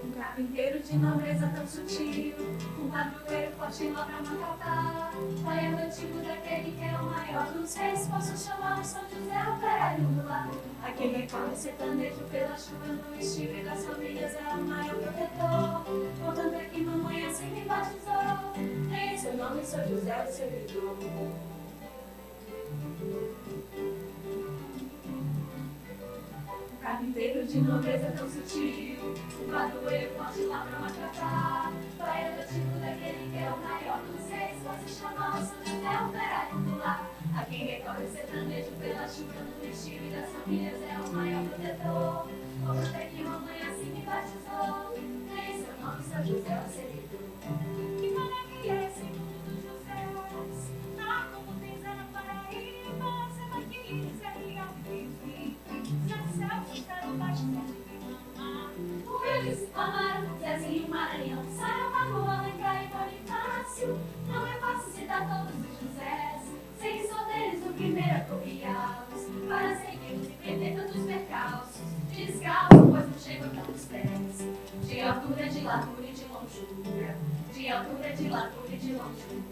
Um carpinteiro de nobreza tão sutil, um padroeiro forte lá pra Macapá. Pai antigo daquele que é o maior dos reis, posso chamar São José operário do lar. Aquele que corre sertanejo pela chuva no estilo e das famílias é o maior protetor. Contanto é que mamãe assim me batizou, tem seu nome, São José, o servidor. Carpinteiro de nobreza tão sutil, um padroeiro forte lá pra Macapá. Pai adotivo daquele que é o maior dos reis, posso chamar o São José operário do lar. A quem recorre sertanejo pela chuva no estilo e das famílias é o maior protetor. Contanto é que mamãe assim me batizou, tem seu nome, São José, o servidor. Que maravilha é esse mundo dos Josés, ah, como tem Zé na Paraíba, Zé Maquins, Zé Miguel e Zé Celso, Zé Batizado de Mamá. O Rio de Amaro, Zezinho, Maranhão, Sarapago, Alencar e Bonifácio. Não é fácil citar todos os Josés, sem só deles o primeiro a copiá-los, para seguirmos e perder tantos percalços. Descalço, pois não chego até os pés, de altura, de largura e de longura, de altura, de largura e de longura.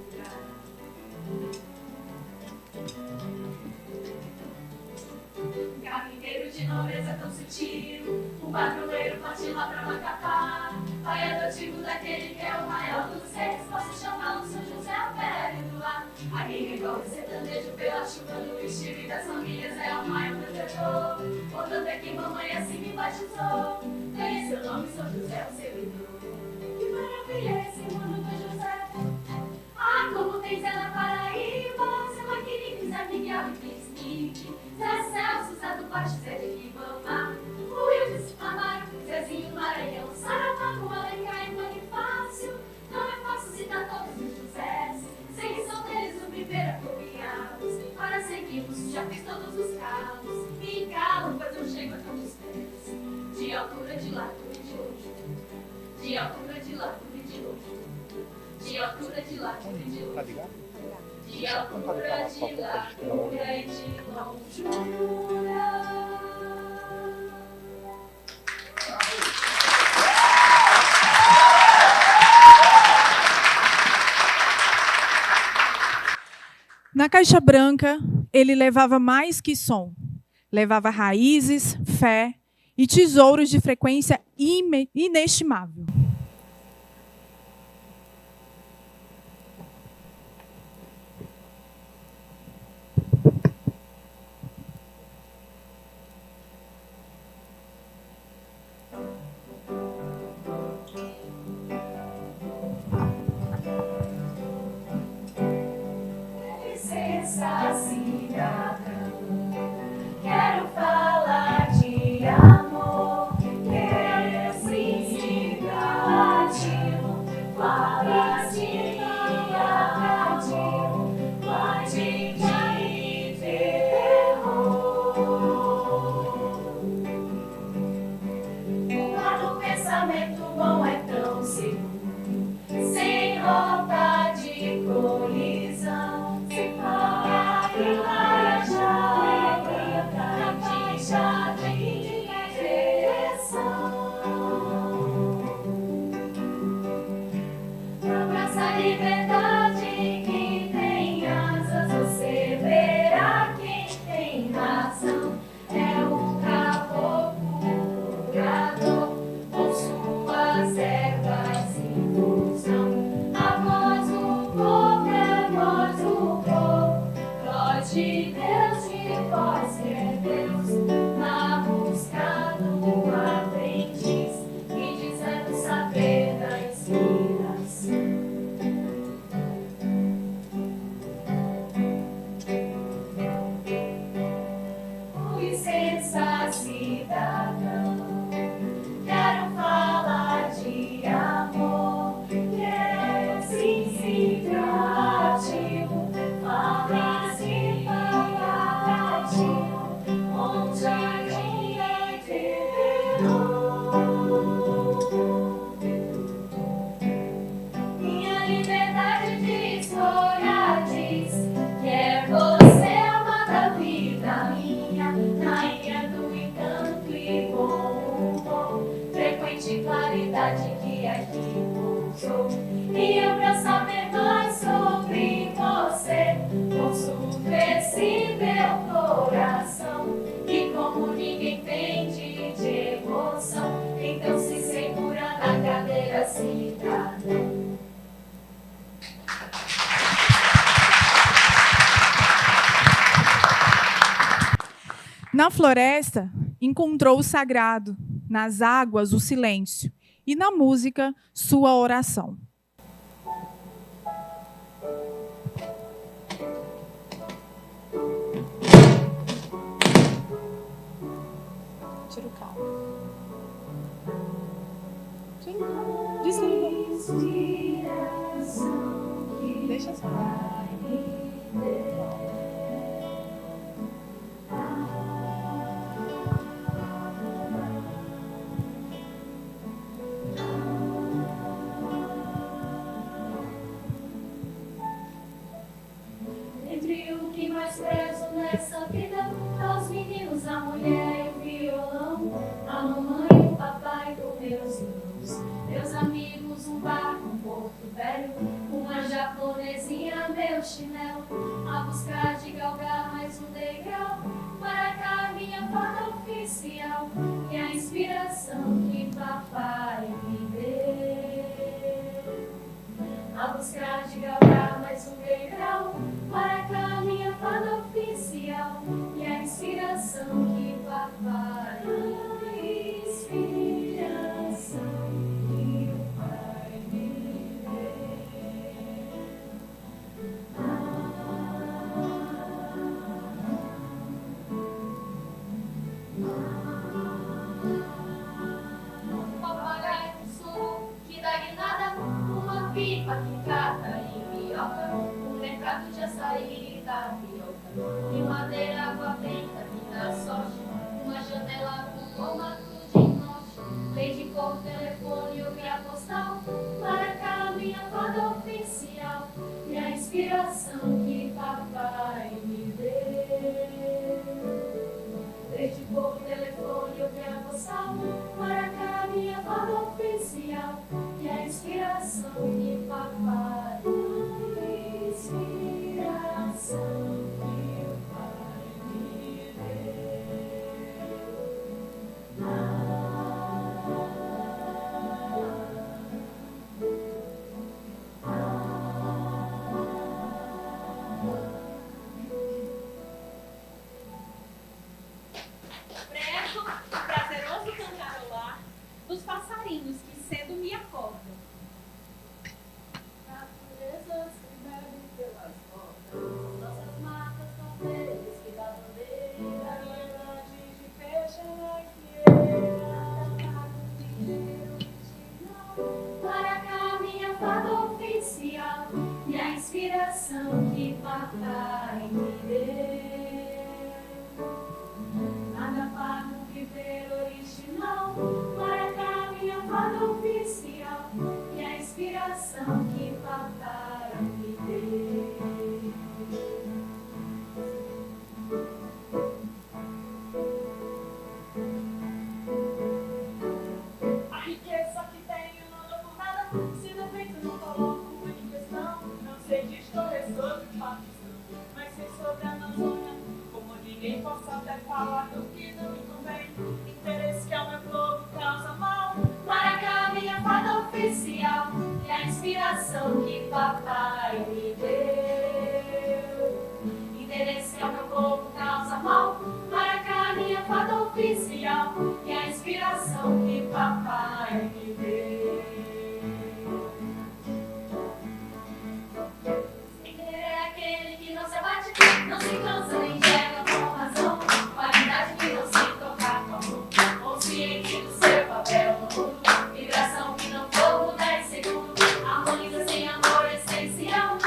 Carpinteiro de nobreza tão sutil, um padroeiro forte lá pra Macapá. Pai adotivo daquele que é o maior dos reis, posso chamá-lo São José, operário do lar. A quem recorre sertanejo pela chuva no estilo e das famílias é o maior protetor. Contanto é que mamãe assim me batizou, tem seu nome, São José, o servidor. Que maravilha é esse mundo do José, ah, como tem Zé na Paraíba, Zé Maquinique, Zé Miguel e Pisnique, Zé Celso, Zé do Baixo, Zé de Ribamar, o Rio de Amaro, Zezinho, Maranhão, Sarapago, Alencar e Bonifácio. Não é fácil citar todos os Josés, sei que são deles o primeiro a copiá-los, para seguirmos, já fiz todos os calos, me calo, pois não chego a todos os pés, de altura, de largura e de longura, de altura, de largura e de longura, de altura, de largura e de longura, de altura, de largura e de longura. Na Caixa Branca, ele levava mais que som. Levava raízes, fé e tesouros de frequência inestimável. Licença, cidadão, quero falar de amor, quero significativo, fala significativo, pode de terror. O lado do pensamento bom é tão seguro, sem rota de colisão. Abraça a liberdade que tem asas, você verá quem tem razão. É o caboclo curador, com suas ervas em fusão. A voz do povo é voz história diz que é você, amada vida minha, rainha do encanto e bom, frequente claridade que aqui pousou. E eu, pra saber mais sobre você, consulto esse meu coração, e como ninguém entende de emoção, então se segura na cadeira, cidadão. Na floresta, encontrou o sagrado, nas águas, o silêncio, e na música, sua oração. Tira o carro. Desliga. Deixa só. Entre o que mais prezo nessa vida, aos meninos, a mulher e o violão, a mamãe e o papai com meus irmãos, meus amigos, um barco, um porto velho, uma japonesinha, meu chinelo, a buscar de galgar mais um degrau, Maracá, minha fada oficial, e a inspiração que papai me deu. A buscar de galgar mais um degrau, Maracá, minha fada oficial, e a inspiração que papai me deu. Inspiração que o pai me deu. Papagaio no sul, que dá guinada, uma pipa que cata e minhoca, um mercado de açaí da tapioca, e madeira, água benta, que dá sorte, uma janela com formato de norte, lei de cor, telefone, o guia postal, Maracá, minha fada oficial, e a inspiração que papai me deu. Lei de cor, telefone, o guia postal, Maracá, minha fada oficial, e a inspiração que papai me deu. Inspiração que o pai me Prezo o prazeroso cantarolar dos passarinhos que cedo me acordam. Natureza se bebe pelas portas, nossas matas são verdes que dá bandeira, liberdade de peixe na fieira, Maracá, minha fada oficial, e a inspiração que papai me deu. Nada pago viver original, Maracá, minha fada oficial, e a inspiração que papai me deu. A riqueza que tenho não dou por nada, se defeito não coloco em questão. Não sei de história sobre partição, mas sei sobre a Amazônia, como ninguém possa até falar do que não me convém. Interesse que ao meu povo causa mal, Maracá, minha fada oficial, e a inspiração que papai me deu. Interesse ao meu povo causa mal, Maracá, minha fada oficial, e a inspiração que papai me deu. É aquele que não se abate, não se cansa nem gela com razão, qualidade que não se tocar com amor, consciente do seu papel no mundo, vibração que não for mudar em segundo, harmoniza sem amor essencial,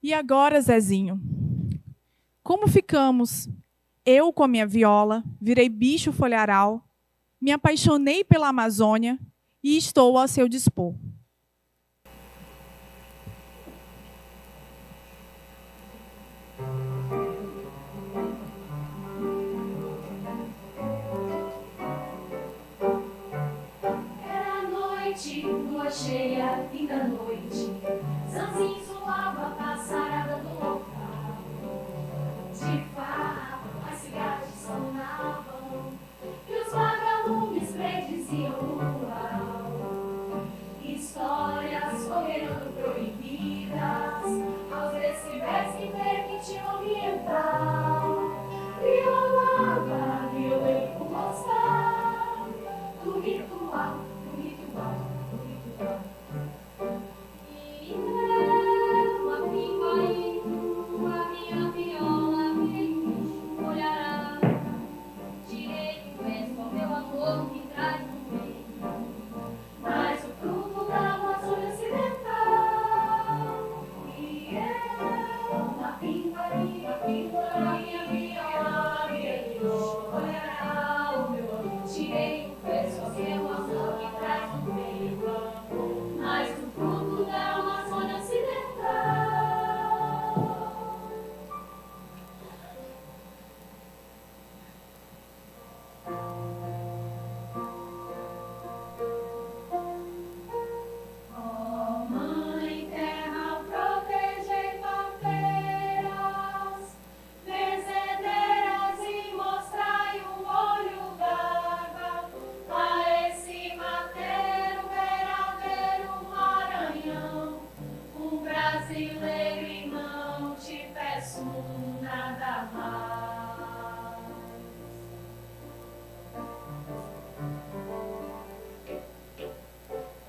E agora, Zezinho? Como ficamos? Eu, com a minha viola, virei bicho folharal, me apaixonei pela Amazônia e estou ao seu dispor. Era noite, lua cheia, linda noite. Zanzinho suava a passarada do local. De farra, as cigarras sonavam e os vagalumes prediziam o luau. Histórias correndo proibidas aos decibéis que permitiam ambiental. Violava, violento gostar do ritual, do ritual, do ritual. E eu, a pinguim, a minha viola, me olhará. Tirei o verso ao meu amor que traz no meio, mas o fruto da Amazônia Ocidental. E eu, a pinguim, a minha viola, me olhará o meu amor. Tirei o verso ao meu amor que traz no meio, mas o fruto da Amazônia Ocidental. Ó Mãe Terra, protegei parteiras, benzedeiras e mostrai o olho d'água a esse mateiro, veradeiro Maranhão. Um brasileiro irmão, te peço nada mais.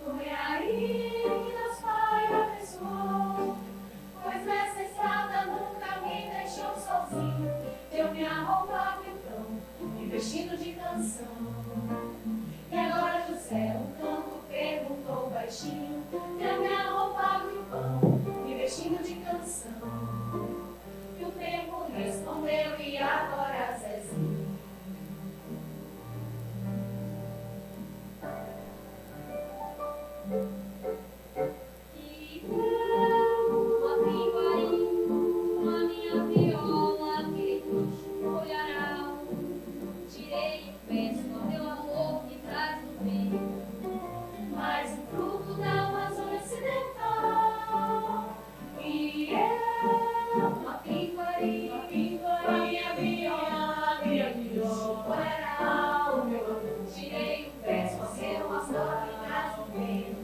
Foi aí que Deus Pai abençoou, pois nessa estrada nunca me deixou sozinho. Deu minha roupa então, me vestindo de canção. E agora José, o canto perguntou baixinho. Deu minha roupa grupão, me vestindo de canção. E o tempo respondeu, e agora Zezinho? E eu, a pinguim, a minha viola, que olhará. Tirei o verso ao meu amor que traz no meio, mas o fruto da Amazônia Ocidental. E eu, a pinguim, a minha viola, olhará o meu amor. Tirei o verso ao meu amor que traz no meio,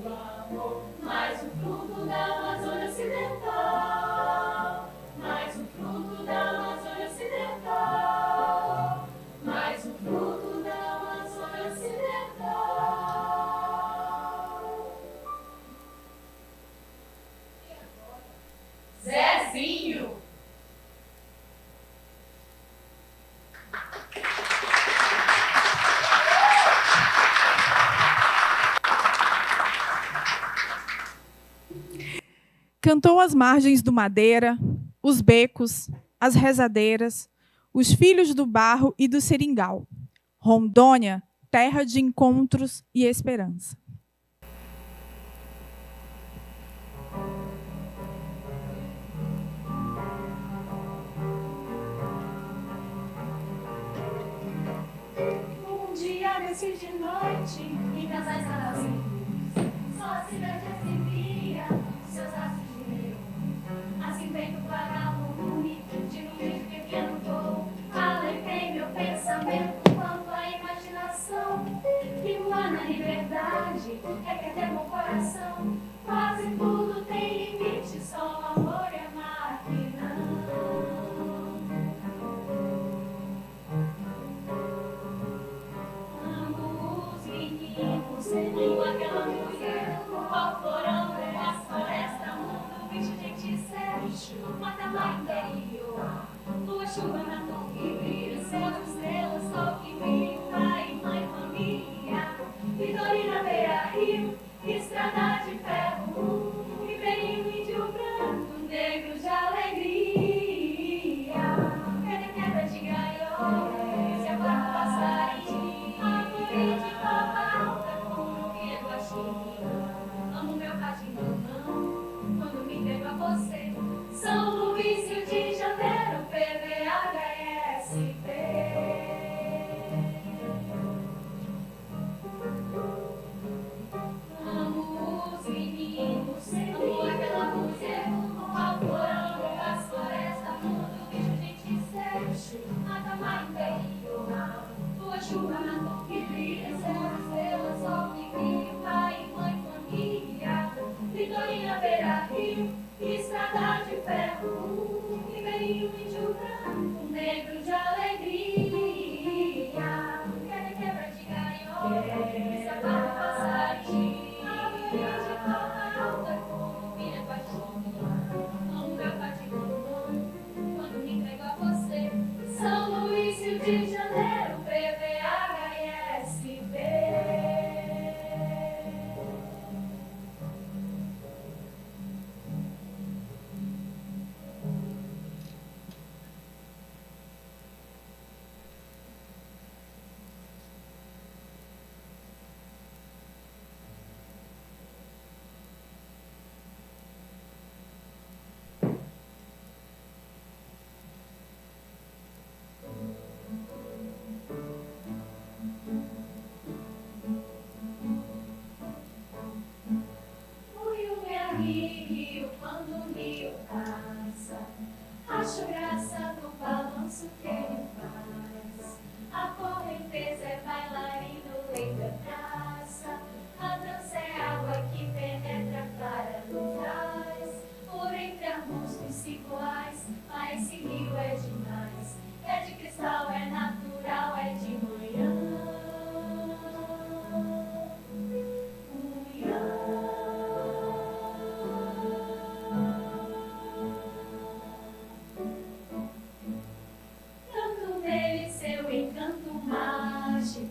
mas o fruto da Amazônia Ocidental. Mas o fruto da Amazônia Ocidental. Mas o fruto da Amazônia Ocidental. Zezinho! Cantou às margens do Madeira, os becos, as rezadeiras, os filhos do barro e do seringal. Rondônia, terra de encontros e esperança. Um dia desses de noite, em casais sozinhos, só a cidade recebia seus rastros de leão. Assim feito vagalume, de nuvem de pequeno voo, alertei meu pensamento quanto à imaginação. E voar na liberdade requer ter bom coração. Quase tudo tem limite, só o amor e amar que não. Os meninos, como aquela mulher, ao florão, a floresta, mundo, bicho, gente sério, mata interior, lua, chuva na mão que brilha, céu, estrelas, sol que brilha, pai, mãe, família, Vitorina, Beira, Rio, estrada de ferro, ribeirinho, índio branco, negro, já rio, estrada de ferro, e vem um índio branco, um negro de alegria. Quebra de gaiola, sapato passarinho, alegria de corda alta, como minha baixinha. Longa parte do mundo, quando me entrego a você. São Luís, Rio de Janeiro, PVHSB. O rio me arrio quando o rio passa, acho graça no balanço que ele faz. A correnteza é bailarina, o leito é praça, a dança é água que penetra clara no cais. Por entre arbustos cicloais, mas esse rio é demais. É de cristal, é natural, é de manhã. Tanto nele seu encanto mágico,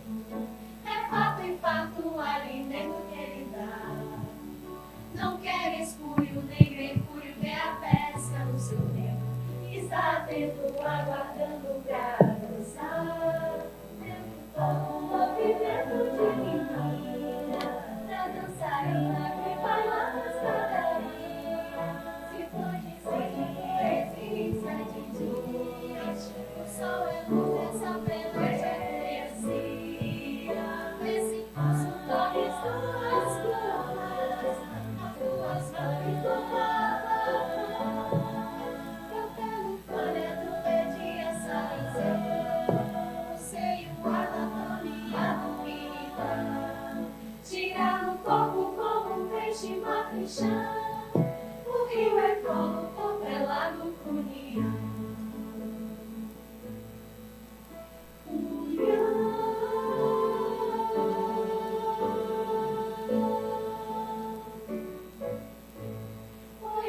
é fato e fato o alimento que ele dá. Não quer escuro nem mercúrio, vê a pesca no seu tempo, está atento, aguardando pra dançar. Tempo todo um movimento de menina, da dançarina que vai lá na escadaria. Se for dizer de poesia de dia, o sol é luz, essa peleja é poesia. Esse passo corre suas plumas, as tuas flores do mar. Cabelo, folha do verde, essa o seio, a anatomia do vida. Tira no corpo como um peixe matrichão. O rio é colo, corpo é lago, cunhã.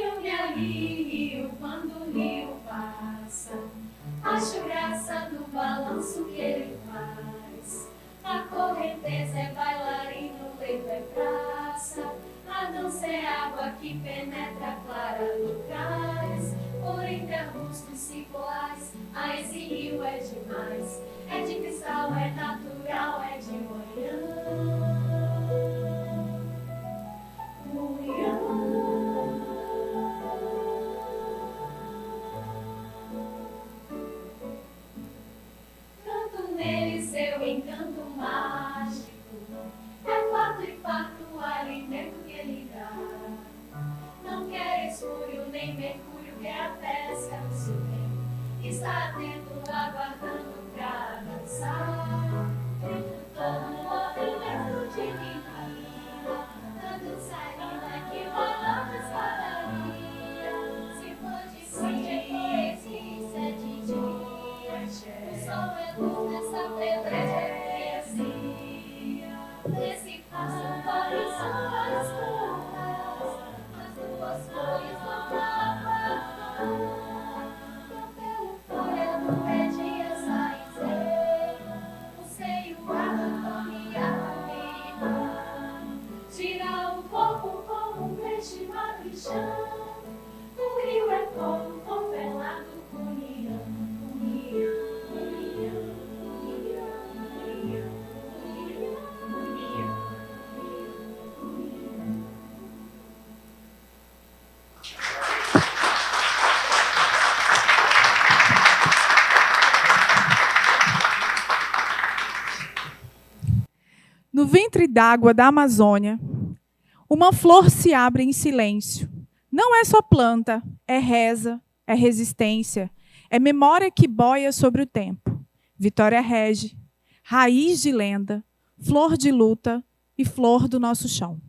Eu me alivio quando o rio passa, acho graça no balanço que ele faz. A correnteza é bailarina, o leito é praça, a dança é água que penetra clara no cais. Por entre arbustos cicloais, esse rio é demais. É de cristal, é natural, é de manhã. Tanto nele seu encanto mágico, é fato e fato o alimento que ele dá. Não quer escuro nem mercúrio, quer a pesca no seu tempo, está atento, aguardando pra dançar. Tempo todo um movimento de menina, da dançarina que vai lá na escadaria. Se for de dia, poesia é de dia. O sol é luz, nessa peleja é poesia. Nesse passo corre suas plumas, as tuas flores do mapa. Cabelo, folha do verde, essa o seio, a anatomia da vida. Tira o corpo como um peixe matrichão. O rio é como congelado, cunhã, cunhã, cunhã, cunhã, cunhã, cunhã, cunhã. No ventre d'água da Amazônia, uma flor se abre em silêncio. Não é só planta, é reza, é resistência, é memória que boia sobre o tempo. Vitória rege, raiz de lenda, flor de luta e flor do nosso chão.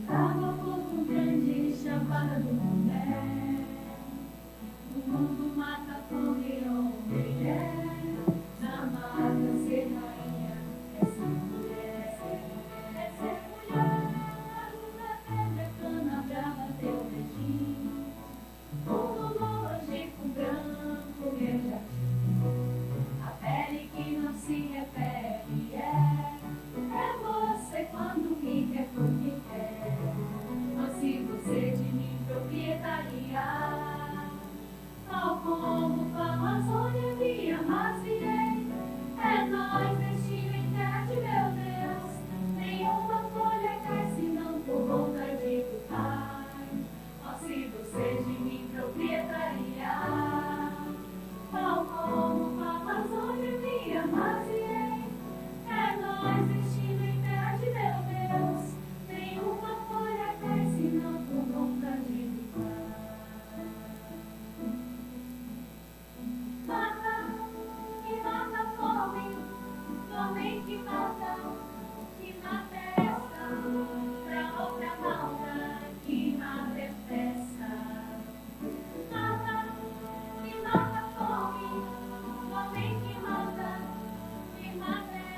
Brava fogo grande, chapada do mulher. O mundo mata fome ou mulher. Na mata ser rainha é ser mulher. É ser mulher. A luna pedra, cana brava, teu beijinho. Mundo longe com branco, meu jardim. A pele que não se repele é você quando me quer porque quer. Mas se você de mim proprietaria, tal como a Amazônia me amaziei, é nós destino em terra de meu Deus. Nenhuma folha cai senão por vontade do Pai. Mas se você de mim proprietaria, tal como a Amazônia me amaziei, é nós destino em terra de meu Deus. Nenhuma folha cai senão por vontade do Pai. Mata, que mata a fome, fome que mata essa, pra outra malta, que mata é peça. Mata, que mata a fome, fome que mata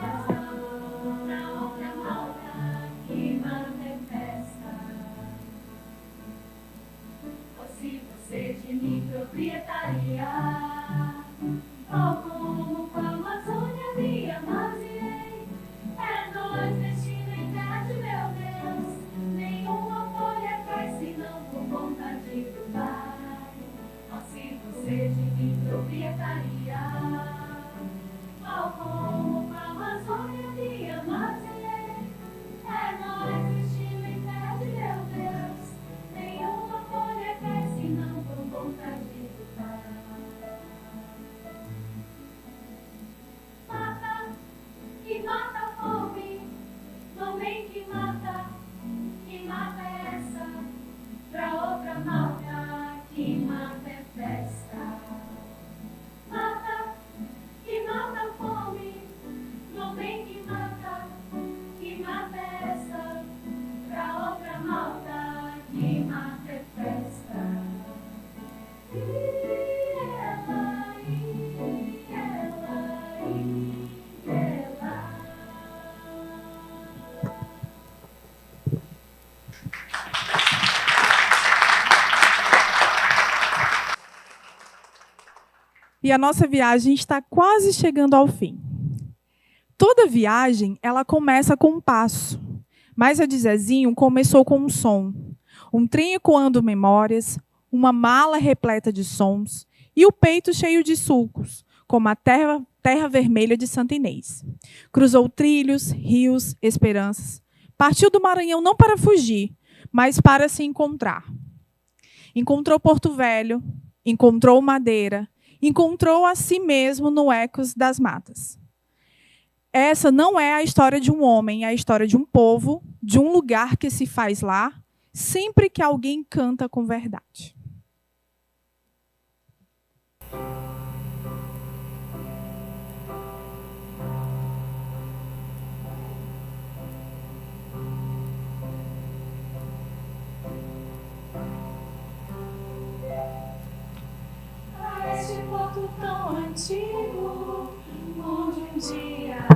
essa, pra outra malta, que mata é peça. Ou se você de mim proprietaria, tal como com a Amazônia me amaziei, é nós destino em terra de meu Deus. Nenhuma folha cai senão por vontade do Pai. Ou se você de mim proprietaria, tal como com a Amazônia me amaziei, é nós destino em terra de meu Deus. Nenhuma folha cai senão por vontade do Pai. Mata, que mata a fome, fome que mata essa, pra outra malta, que mata é festa. Mata, que mata a fome, fome que mata essa, pra outra malta, que mata é festa. E a nossa viagem está quase chegando ao fim. Toda viagem, ela começa com um passo. Mas a de Zezinho começou com um som. Um trem ecoando memórias, uma mala repleta de sons e o peito cheio de sulcos, como a terra vermelha de Santa Inês. Cruzou trilhos, rios, esperanças. Partiu do Maranhão não para fugir, mas para se encontrar. Encontrou Porto Velho, encontrou Madeira, encontrou a si mesmo no Ecos das Matas. Essa não é a história de um homem, é a história de um povo, de um lugar que se faz lá, sempre que alguém canta com verdade. Este porto tão antigo, onde um dia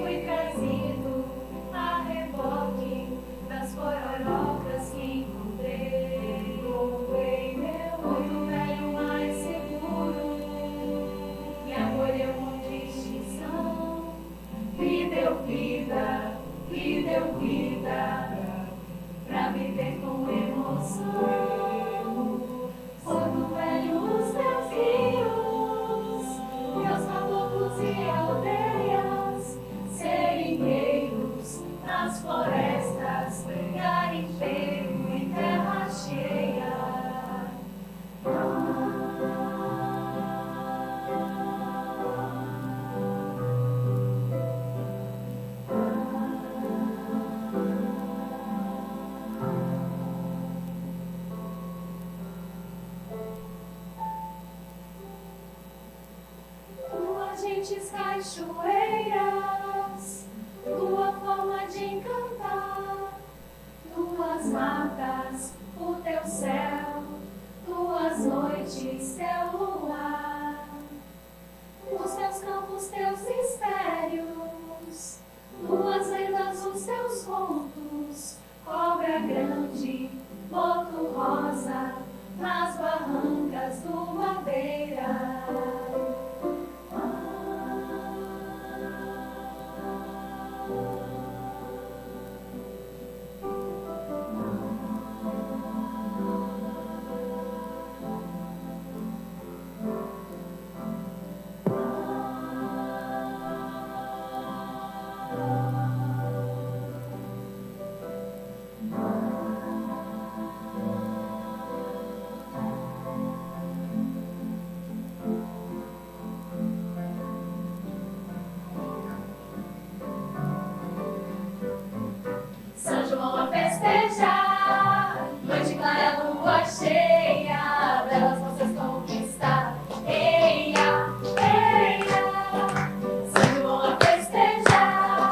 fui trazido a reboque das pororocas que encontrei. Roubei meu porto velho mais seguro e acolheu com distinção. Me deu vida pra viver com emoção. Porto Velho, os teus rios, meus caboclos e aldeias, seringueiros nas florestas, garimpeiro e terra cheia. Cachoeiras, tua forma de encantar. noite, seu luar, os teus campos, teus mistérios, luas lendas, os teus contos, cobra grande, boto rosa, nas barrancas do Madeira. São João a festejar, noite clara, lua cheia, belas moças conquistar. Eia, eia. São João a festejar,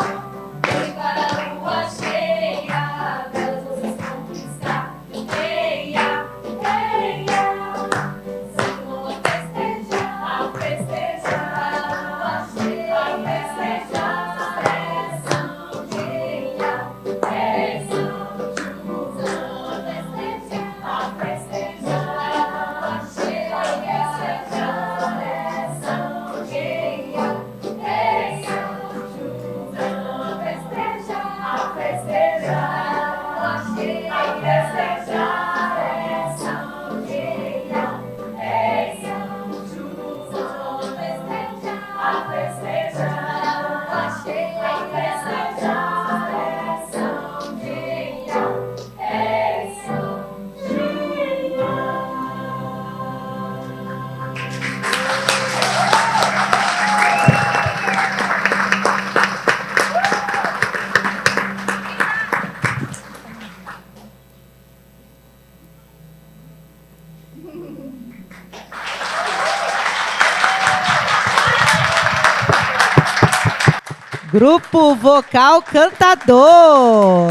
noite clara, lua cheia, belas moças conquistar. Eia, eia. São João a festejar, lua cheia, a festejar, é São Cheia. Grupo Vocal Cantador.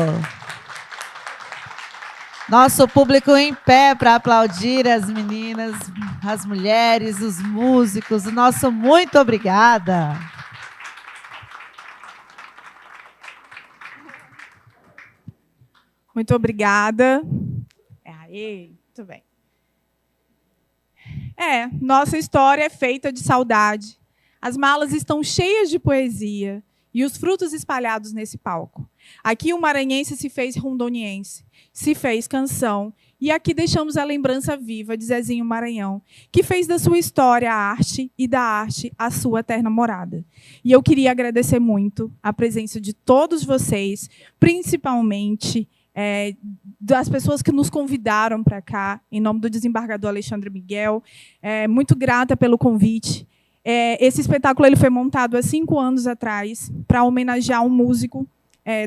Nosso público em pé para aplaudir as meninas, as mulheres, os músicos. O nosso muito obrigada. Muito obrigada. Aí, muito bem. Nossa história é feita de saudade. As malas estão cheias de poesia e os frutos espalhados nesse palco. Aqui o maranhense se fez rondoniense, se fez canção, e aqui deixamos a lembrança viva de Zezinho Maranhão, que fez da sua história a arte e da arte a sua eterna morada. E eu queria agradecer muito a presença de todos vocês, principalmente das pessoas que nos convidaram para cá, em nome do desembargador Alexandre Miguel. Muito grata pelo convite. Esse espetáculo ele foi montado há 5 anos atrás para homenagear um músico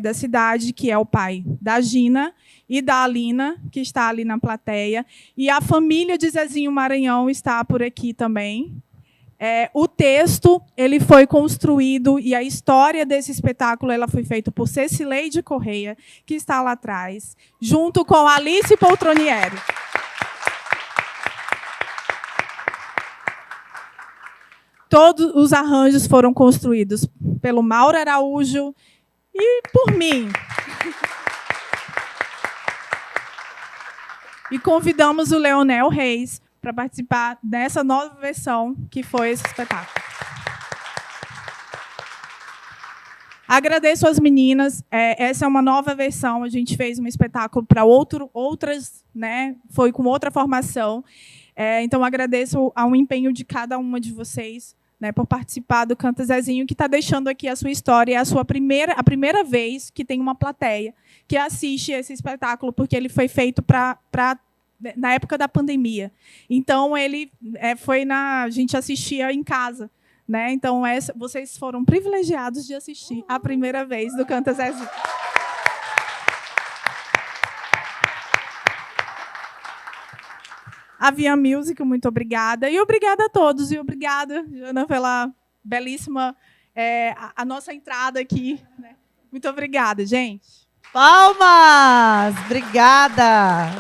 da cidade, que é o pai da Gina e da Alina, que está ali na plateia. E a família de Zezinho Maranhão está por aqui também. O texto ele foi construído e a história desse espetáculo ela foi feita por Cecileide Correia, que está lá atrás, junto com Alice Poltronieri. Todos os arranjos foram construídos pelo Mauro Araújo e por mim. E convidamos o Leonel Reis para participar dessa nova versão que foi esse espetáculo. Agradeço às meninas. Essa é uma nova versão. A gente fez um espetáculo para outras, né? Foi com outra formação. Então, agradeço ao empenho de cada uma de vocês, né, por participar do Canta Zezinho, que está deixando aqui a sua história. É a primeira vez que tem uma plateia que assiste esse espetáculo, porque ele foi feito na época da pandemia. Então, ele a gente assistia em casa. Né? Então, vocês foram privilegiados de assistir a primeira vez do Canta Zezinho. A Via Music, muito obrigada. E obrigada a todos. E obrigada, Jana, pela belíssima a nossa entrada aqui. Né? Muito obrigada, gente. Palmas! Obrigada!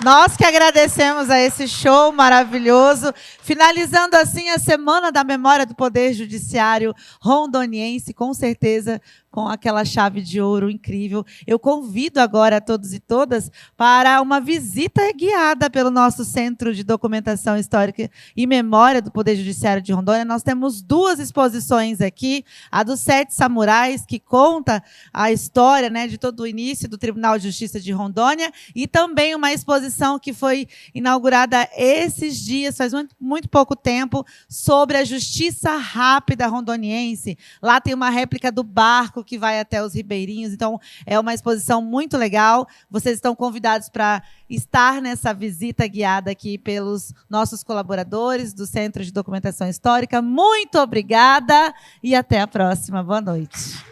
Nós que agradecemos a esse show maravilhoso, finalizando assim a Semana da Memória do Poder Judiciário Rondoniense, com certeza com aquela chave de ouro incrível. Eu convido agora a todos e todas para uma visita guiada pelo nosso Centro de Documentação Histórica e Memória do Poder Judiciário de Rondônia. Nós temos 2 exposições aqui, a dos 7 Samurais, que conta a história, né, de todo o início do Tribunal de Justiça de Rondônia, e também uma exposição que foi inaugurada esses dias, faz muito pouco tempo, sobre a Justiça Rápida Rondoniense. Lá tem uma réplica do barco que vai até os ribeirinhos, então é uma exposição muito legal. Vocês estão convidados para estar nessa visita guiada aqui pelos nossos colaboradores do Centro de Documentação Histórica. Muito obrigada e até a próxima. Boa noite.